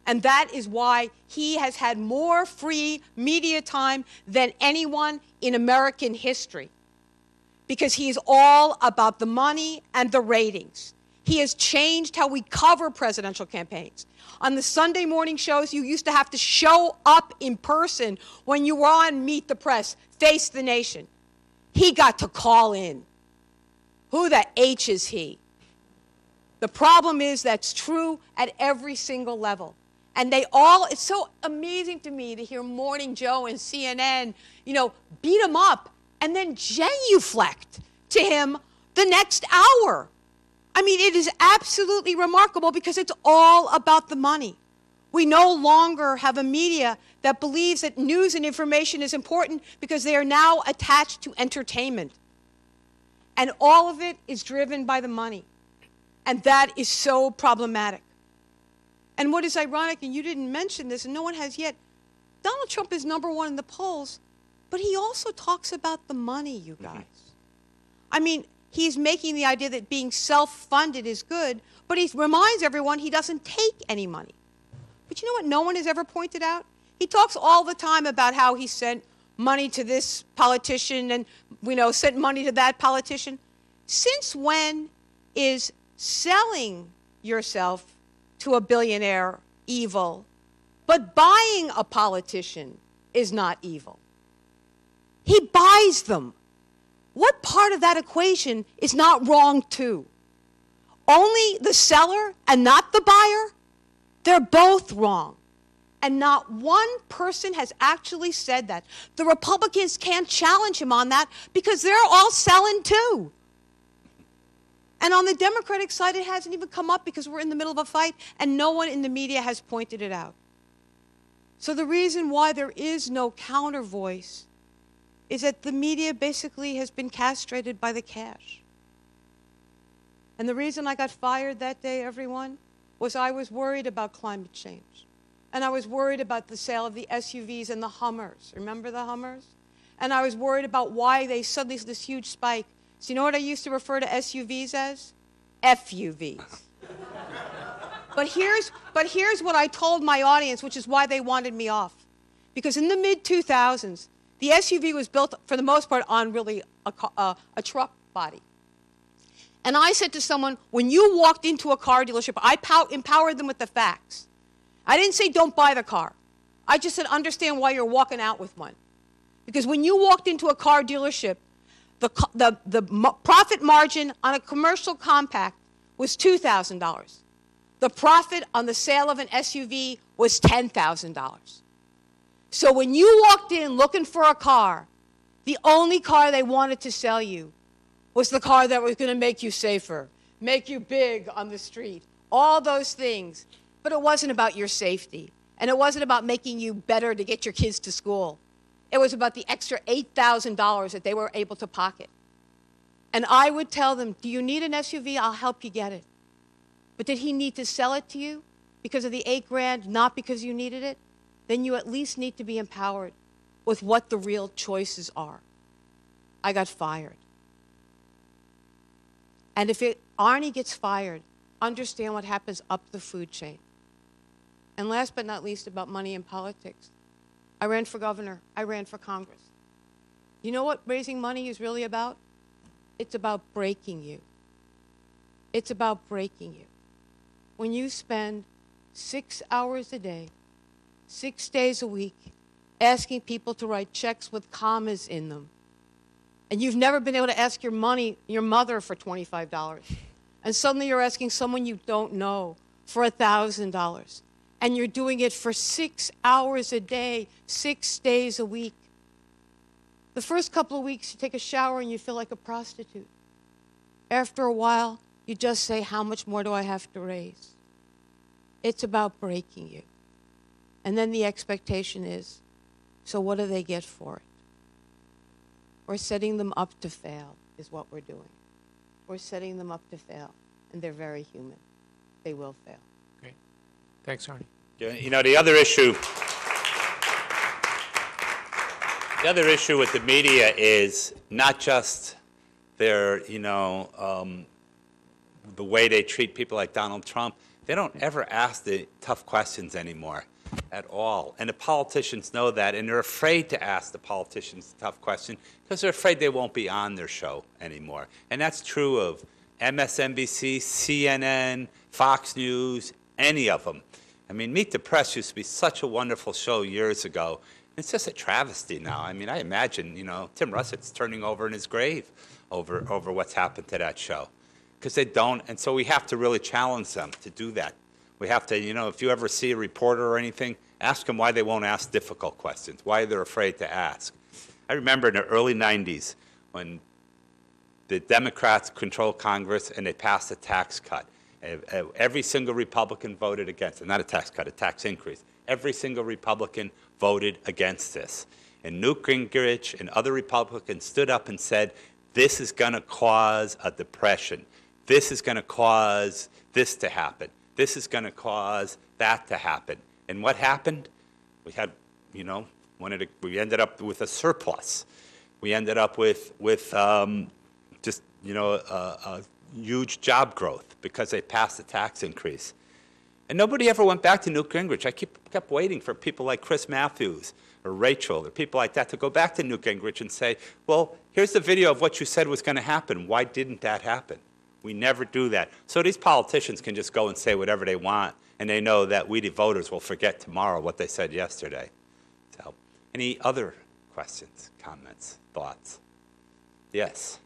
[SPEAKER 13] And that is why he has had more free media time than anyone in American history. Because he is all about the money and the ratings. He has changed how we cover presidential campaigns. On the Sunday morning shows, you used to have to show up in person when you were on Meet the Press, Face the Nation. He got to call in. Who the H is he? The problem is that's true at every single level. And they all, it's so amazing to me to hear Morning Joe and CNN, beat him up and then genuflect to him the next hour. I mean, it is absolutely remarkable because it's all about the money. We no longer have a media that believes that news and information is important because they are now attached to entertainment. And all of it is driven by the money. And that is so problematic. And what is ironic, and you didn't mention this, and no one has yet, Donald Trump is #1 in the polls, but he also talks about the money, you guys. I mean, he's making the idea that being self-funded is good, but he reminds everyone he doesn't take any money. But you know what no one has ever pointed out? He talks all the time about how he sent money to this politician and, sent money to that politician. Since when is selling yourself to a billionaire evil, but buying a politician is not evil? He buys them. what part of that equation is not wrong too? Only the seller and not the buyer? They're both wrong. And not one person has actually said that. The Republicans can't challenge him on that because they're all selling too. And on the Democratic side, it hasn't even come up because we're in the middle of a fight and no one in the media has pointed it out. So the reason why there is no counter voice is that the media basically has been castrated by the cash. And the reason I got fired that day, everyone, was I was worried about climate change. And I was worried about the sale of the SUVs and the Hummers. Remember the Hummers? And I was worried about why they suddenly this huge spike. So you know what I used to refer to SUVs as? FUVs. But here's what I told my audience, which is why they wanted me off. Because in the mid-2000s, the SUV was built, for the most part, on really a truck body. And I said to someone, when you walked into a car dealership, I empowered them with the facts. I didn't say don't buy the car. I just said understand why you're walking out with one. Because when you walked into a car dealership, the profit margin on a commercial compact was $2,000. The profit on the sale of an SUV was $10,000. So when you walked in looking for a car, the only car they wanted to sell you was the car that was going to make you safer, make you big on the street, all those things. But it wasn't about your safety, and it wasn't about making you better to get your kids to school. It was about the extra $8,000 that they were able to pocket. And I would tell them, do you need an SUV? I'll help you get it. But did he need to sell it to you because of the $8,000, not because you needed it? Then you at least need to be empowered with what the real choices are. I got fired. And if Arnie gets fired, understand what happens up the food chain. And last but not least, about money in politics. I ran for governor. I ran for Congress. You know what raising money is really about? It's about breaking you. It's about breaking you. When you spend 6 hours a day, 6 days a week, asking people to write checks with commas in them, and you've never been able to ask your mother for $25, and suddenly you're asking someone you don't know for $1,000, and you're doing it for 6 hours a day, 6 days a week. The first couple of weeks, you take a shower and you feel like a prostitute. After a while, you just say, how much more do I have to raise? It's about breaking you. And then the expectation is, so what do they get for it? We're setting them up to fail, is what we're doing. We're setting them up to fail, and they're very human. They will fail.
[SPEAKER 7] Great. Thanks, Arnie.
[SPEAKER 1] You know, the other issue with the media is not just their, the way they treat people like Donald Trump. They don't ever ask the tough questions anymore at all. And the politicians know that, and they're afraid to ask the politicians the tough question because they're afraid they won't be on their show anymore. And that's true of MSNBC, CNN, Fox News, any of them. I mean, Meet the Press used to be such a wonderful show years ago. It's just a travesty now. I mean, I imagine, Tim Russett's turning over in his grave over what's happened to that show. Because they don't, and so we have to really challenge them to do that. We have to, if you ever see a reporter or anything, ask them why they won't ask difficult questions, why they're afraid to ask. I remember in the early 90s when the Democrats controlled Congress and they passed a tax cut. Every single Republican voted against it. Not a tax cut, a tax increase. Every single Republican voted against this. And Newt Gingrich and other Republicans stood up and said, this is going to cause a depression. This is going to cause this to happen. This is going to cause that to happen. And what happened? We had, we ended up with a surplus. We ended up with just, a huge job growth because they passed a tax increase. And nobody ever went back to Newt Gingrich. I kept waiting for people like Chris Matthews or Rachel or people like that to go back to Newt Gingrich and say, well, here's the video of what you said was going to happen. Why didn't that happen? We never do that. So these politicians can just go and say whatever they want, and they know that we, the voters, will forget tomorrow what they said yesterday. So, any other questions, comments, thoughts? Yes.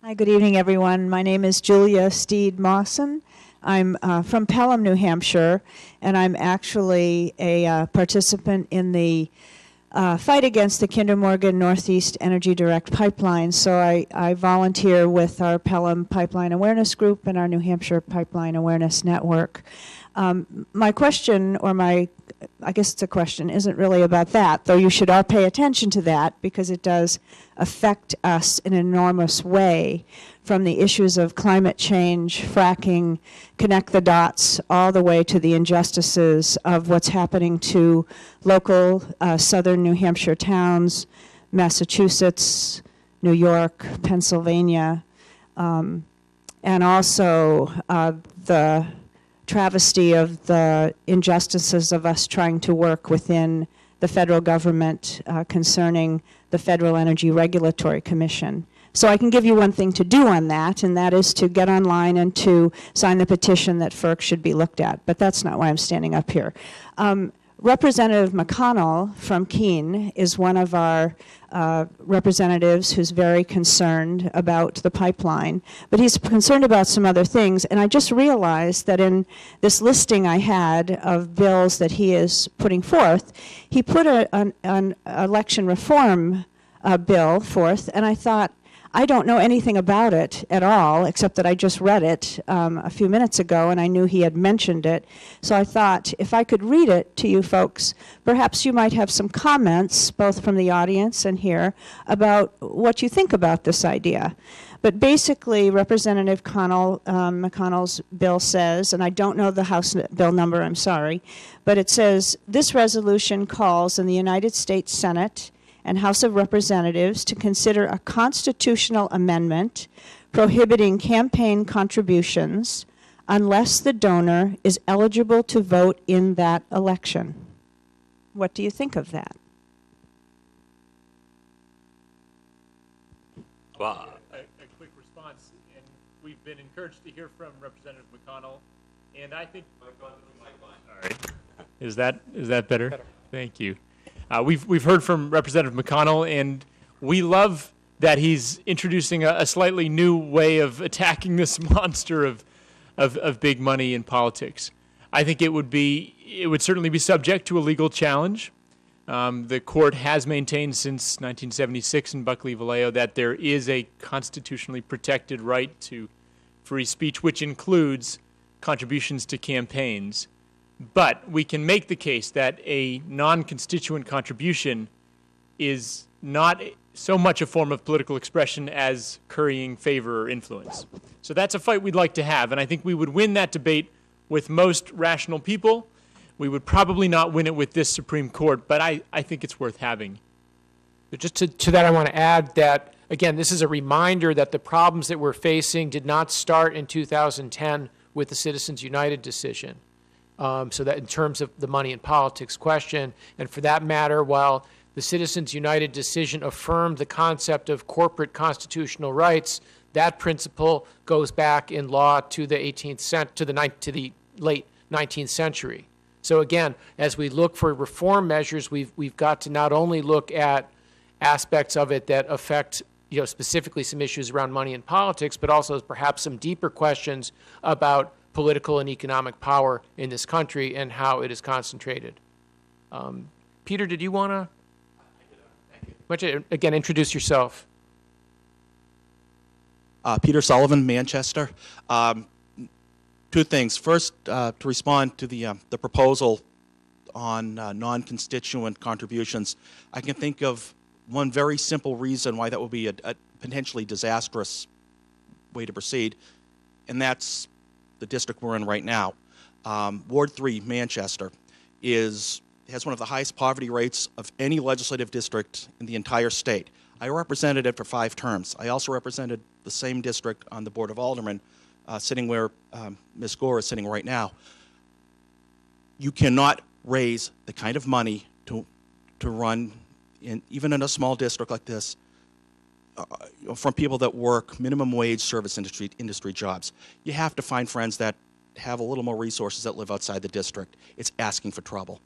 [SPEAKER 14] Hi, good evening, everyone. My name is Julia Steed Mawson. I'm from Pelham, New Hampshire, and I'm actually a participant in the fight against the Kinder Morgan Northeast Energy Direct Pipeline. So I volunteer with our Pelham Pipeline Awareness Group and our New Hampshire Pipeline Awareness Network. My question, or I guess it's a question, isn't really about that, though you should all pay attention to that because it does affect us in an enormous way, from the issues of climate change, fracking, connect the dots, all the way to the injustices of what's happening to local southern New Hampshire towns, Massachusetts, New York, Pennsylvania, and also the travesty of the injustices of us trying to work within the federal government concerning the Federal Energy Regulatory Commission. So I can give you one thing to do on that, and that is to get online and to sign the petition that FERC should be looked at. But that's not why I'm standing up here. Representative McConnell from Keene is one of our representatives who's very concerned about the pipeline, but he's concerned about some other things. And I just realized that in this listing I had of bills that he is putting forth, he put an election reform bill forth, and I thought, I don't know anything about it at all, except that I just read it a few minutes ago, and I knew he had mentioned it. So I thought, if I could read it to you folks, perhaps you might have some comments, both from the audience and here, about what you think about this idea. But basically, Representative McConnell's bill says, and I don't know the House bill number, I'm sorry, but it says, this resolution calls on the United States Senate and House of Representatives to consider a constitutional amendment prohibiting campaign contributions unless the donor is eligible to vote in that election. What do you think of that?
[SPEAKER 1] Well,
[SPEAKER 8] a quick response, and we've been encouraged to hear from Representative McConnell, and I think. All right. Is that better? Thank you. We've heard from Representative McConnell, and we love that he's introducing a slightly new way of attacking this monster of big money in politics. I think it would certainly be subject to a legal challenge. The court has maintained since 1976 in Buckley Vallejo that there is a constitutionally protected right to free speech, which includes contributions to campaigns. But we can make the case that a non-constituent contribution is not so much a form of political expression as currying favor or influence. So that's a fight we'd like to have, and I think we would win that debate with most rational people. We would probably not win it with this Supreme Court, but I think it's worth having.
[SPEAKER 7] Just to that, I want to add that, again, this is a reminder that the problems that we're facing did not start in 2010 with the Citizens United decision. So that in terms of the money in politics question, and for that matter, while the Citizens United decision affirmed the concept of corporate constitutional rights, that principle goes back in law to the late 19th century. So again, as we look for reform measures, we've got to not only look at aspects of it that affect, specifically some issues around money in politics, but also perhaps some deeper questions about political and economic power in this country and how it is concentrated. Peter, did you want to? Why don't you, again, introduce yourself?
[SPEAKER 15] Peter Sullivan, Manchester. Two things. First, to respond to the proposal on non-constituent contributions, I can think of one very simple reason why that would be a potentially disastrous way to proceed, and that's the district we're in right now. Ward 3, Manchester, has one of the highest poverty rates of any legislative district in the entire state. I represented it for 5 terms. I also represented the same district on the Board of Aldermen, sitting where Ms. Gore is sitting right now. You cannot raise the kind of money to run, even in a small district like this, from people that work minimum wage service industry jobs. You have to find friends that have a little more resources that live outside the district. It's asking for trouble.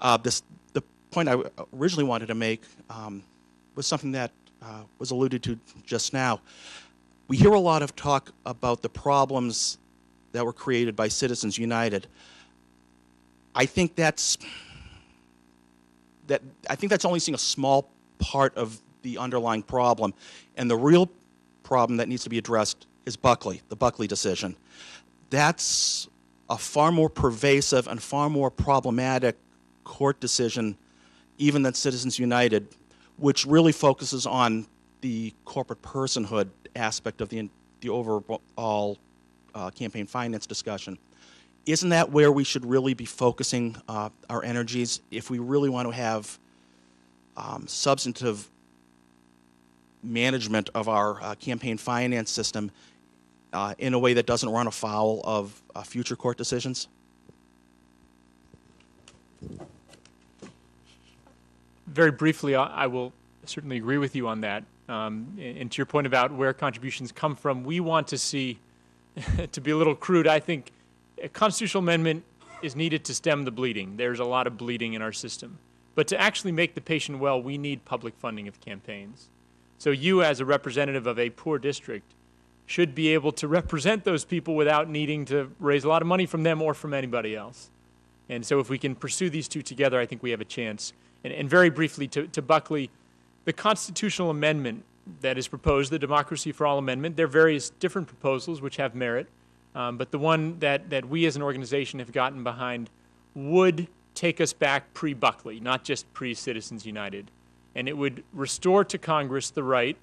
[SPEAKER 15] The point I originally wanted to make was something that was alluded to just now. We hear a lot of talk about the problems that were created by Citizens United. I think that's only seeing a small part of the underlying problem, and the real problem that needs to be addressed is Buckley, the Buckley decision. That's a far more pervasive and far more problematic court decision even than Citizens United, which really focuses on the corporate personhood aspect of the overall campaign finance discussion. Isn't that where we should really be focusing our energies if we really want to have substantive management of our campaign finance system in a way that doesn't run afoul of future court decisions?
[SPEAKER 8] Very briefly, I will certainly agree with you on that. And to your point about where contributions come from, we want to see, to be a little crude, I think a constitutional amendment is needed to stem the bleeding. There's a lot of bleeding in our system. But to actually make the patient well, we need public funding of campaigns. So you, as a representative of a poor district, should be able to represent those people without needing to raise a lot of money from them or from anybody else. And so if we can pursue these two together, I think we have a chance. And very briefly, to Buckley, the constitutional amendment that is proposed, the Democracy for All Amendment, there are various different proposals which have merit, but the one that we as an organization have gotten behind would take us back pre-Buckley, not just pre-Citizens United. And it would restore to Congress the right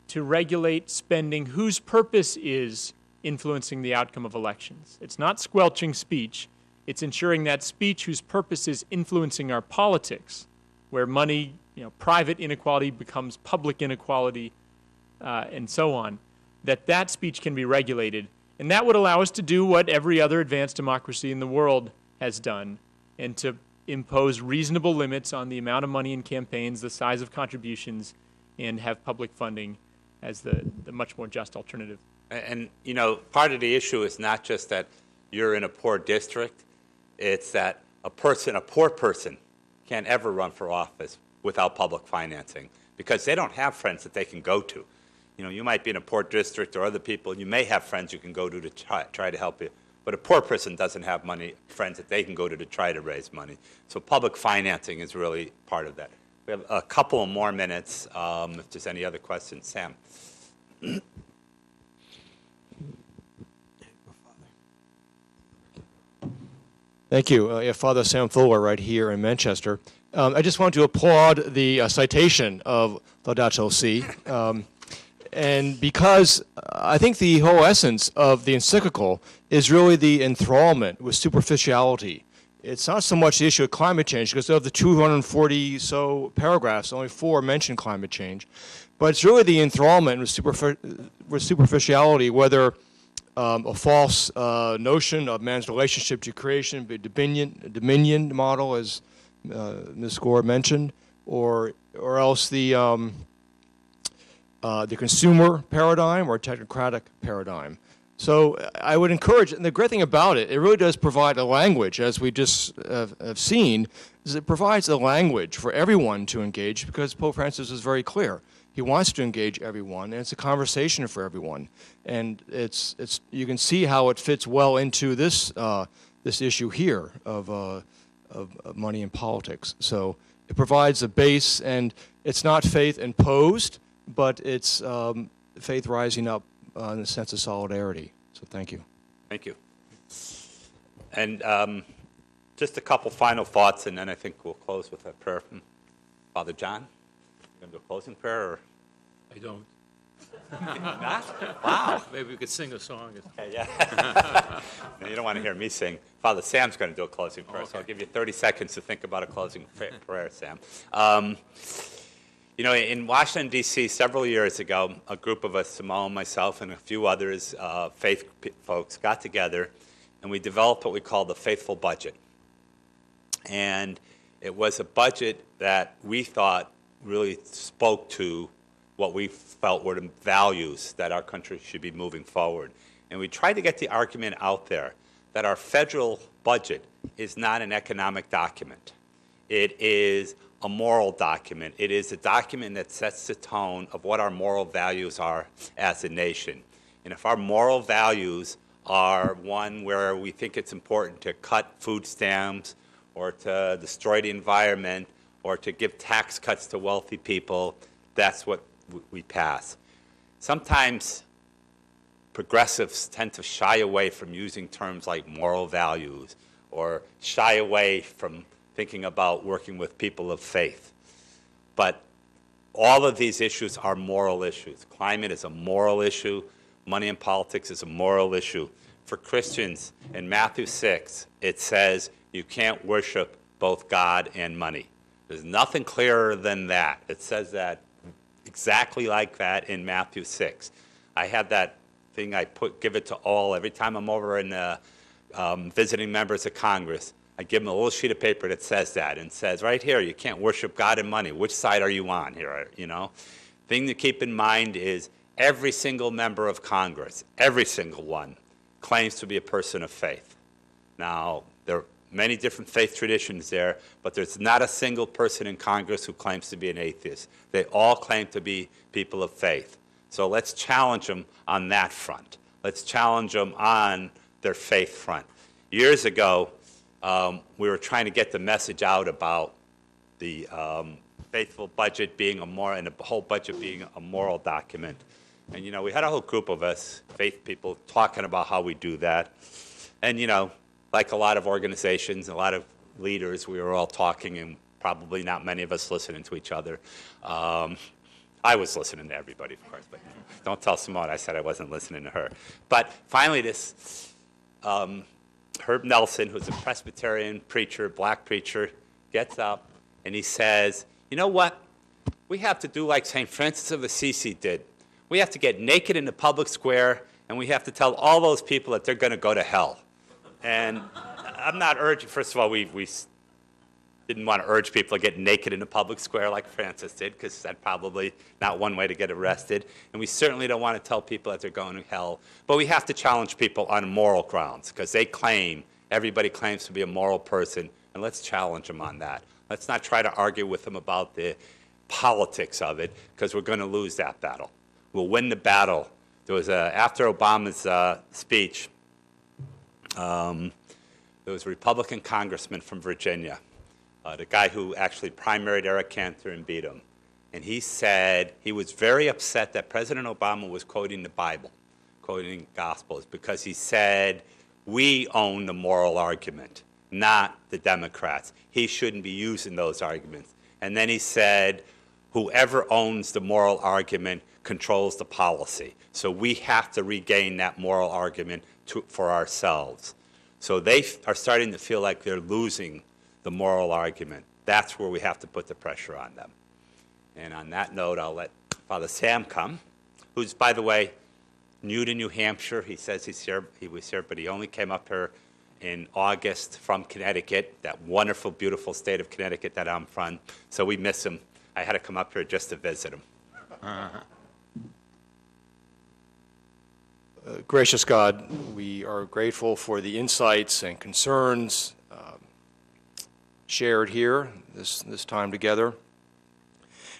[SPEAKER 8] to regulate spending whose purpose is influencing the outcome of elections. It's not squelching speech. It's ensuring that speech whose purpose is influencing our politics, where money, private inequality becomes public inequality, and so on, that speech can be regulated. And that would allow us to do what every other advanced democracy in the world has done, and to impose reasonable limits on the amount of money in campaigns, the size of contributions, and have public funding as the much more just alternative.
[SPEAKER 1] And, part of the issue is not just that you're in a poor district, it's that a poor person can't ever run for office without public financing because they don't have friends that they can go to. You might be in a poor district or other people, you may have friends you can go to try to help you, but a poor person doesn't have friends that they can go to try to raise money. So public financing is really part of that. We have a couple more minutes if there's any other questions. Sam.
[SPEAKER 16] Thank you. Father Sam Fuller right here in Manchester. I just want to applaud the citation of Laudato Si. And because I think the whole essence of the encyclical is really the enthrallment with superficiality. It's not so much the issue of climate change, because of the 240 so paragraphs, only 4 mention climate change. But it's really the enthrallment with superficiality, whether a false notion of man's relationship to creation, the dominion model, as Ms. Gore mentioned, or else the consumer paradigm or technocratic paradigm. So I would encourage, and the great thing about it, it really does provide a language, as we just have seen, is it provides a language for everyone to engage, because Pope Francis is very clear. He wants to engage everyone, and it's a conversation for everyone. And you can see how it fits well into this issue here of money in politics. So it provides a base, and it's not faith imposed, but it's faith rising up in a sense of solidarity. So thank you.
[SPEAKER 1] Thank you. And just a couple final thoughts, and then I think we'll close with a prayer from Father John. You going to do a closing prayer? Or?
[SPEAKER 17] I don't.
[SPEAKER 1] Not? Wow.
[SPEAKER 17] Maybe we could sing a song.
[SPEAKER 1] Okay, yeah. No, you don't want to hear me sing. Father Sam's going to do a closing prayer, so I'll give you 30 seconds to think about a closing prayer, Sam. In Washington, D.C., several years ago, a group of us, Simone, myself, and a few others, faith folks, got together, and we developed what we call the Faithful Budget. And it was a budget that we thought really spoke to what we felt were the values that our country should be moving forward. And we tried to get the argument out there that our federal budget is not an economic document. It is a moral document. It is a document that sets the tone of what our moral values are as a nation. And if our moral values are one where we think it's important to cut food stamps or to destroy the environment or to give tax cuts to wealthy people, that's what we pass. Sometimes progressives tend to shy away from using terms like moral values or shy away from thinking about working with people of faith. But all of these issues are moral issues. Climate is a moral issue. Money in politics is a moral issue. For Christians, in Matthew 6, it says you can't worship both God and money. There's nothing clearer than that. It says that exactly like that in Matthew 6. I have that thing I give it to all every time I'm over in visiting members of Congress. I give them a little sheet of paper that says that and says right here, you can't worship God and money. Which side are you on here? You know, thing to keep in mind is every single member of Congress, every single one, claims to be a person of faith. Now, there are many different faith traditions there, but there's not a single person in Congress who claims to be an atheist. They all claim to be people of faith. So let's challenge them on that front. Let's challenge them on their faith front. Years ago, we were trying to get the message out about the faithful budget being a moral, and the whole budget being a moral document. And, you know, we had a whole group of us, faith people, talking about how we do that. And, you know, like a lot of organizations, a lot of leaders, we were all talking and probably not many of us listening to each other. I was listening to everybody, of course, but don't tell Simone I said I wasn't listening to her. But finally, this Herb Nelson, who's a Presbyterian preacher, black preacher, gets up and he says, you know what? We have to do like St. Francis of Assisi did. We have to get naked in the public square and we have to tell all those people that they're going to go to hell. And I'm not urging, first of all, we didn't want to urge people to get naked in the public square like Francis did, because that's probably not one way to get arrested. And we certainly don't want to tell people that they're going to hell. But we have to challenge people on moral grounds, because they claim, everybody claims to be a moral person, and let's challenge them on that. Let's not try to argue with them about the politics of it, because we're going to lose that battle. We'll win the battle. There was after Obama's speech, there was a Republican congressman from Virginia, the guy who actually primaried Eric Cantor and beat him. And he said he was very upset that President Obama was quoting the Bible, quoting Gospels, because he said, we own the moral argument, not the Democrats. He shouldn't be using those arguments. And then he said, whoever owns the moral argument controls the policy. So we have to regain that moral argument for ourselves. So they are starting to feel like they're losing the moral argument. That's where we have to put the pressure on them. And on that note, I'll let Father Sam come, who's, by the way, new to New Hampshire. He says he was here, but he only came up here in August from Connecticut, that wonderful, beautiful state of Connecticut that I'm from. So we miss him. I had to come up here just to visit him.
[SPEAKER 16] Gracious God, we are grateful for the insights and concerns shared here this time together.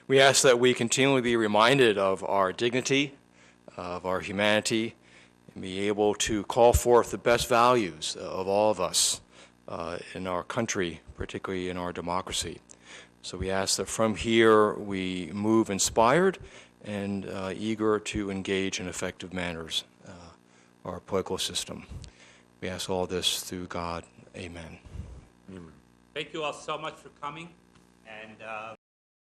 [SPEAKER 16] We ask that we continually be reminded of our dignity, of our humanity, and be able to call forth the best values of all of us in our country, particularly in our democracy. So we ask that from here we move inspired and eager to engage in effective manners our political system. We ask all this through God. Amen.
[SPEAKER 1] Thank you all so much for coming. And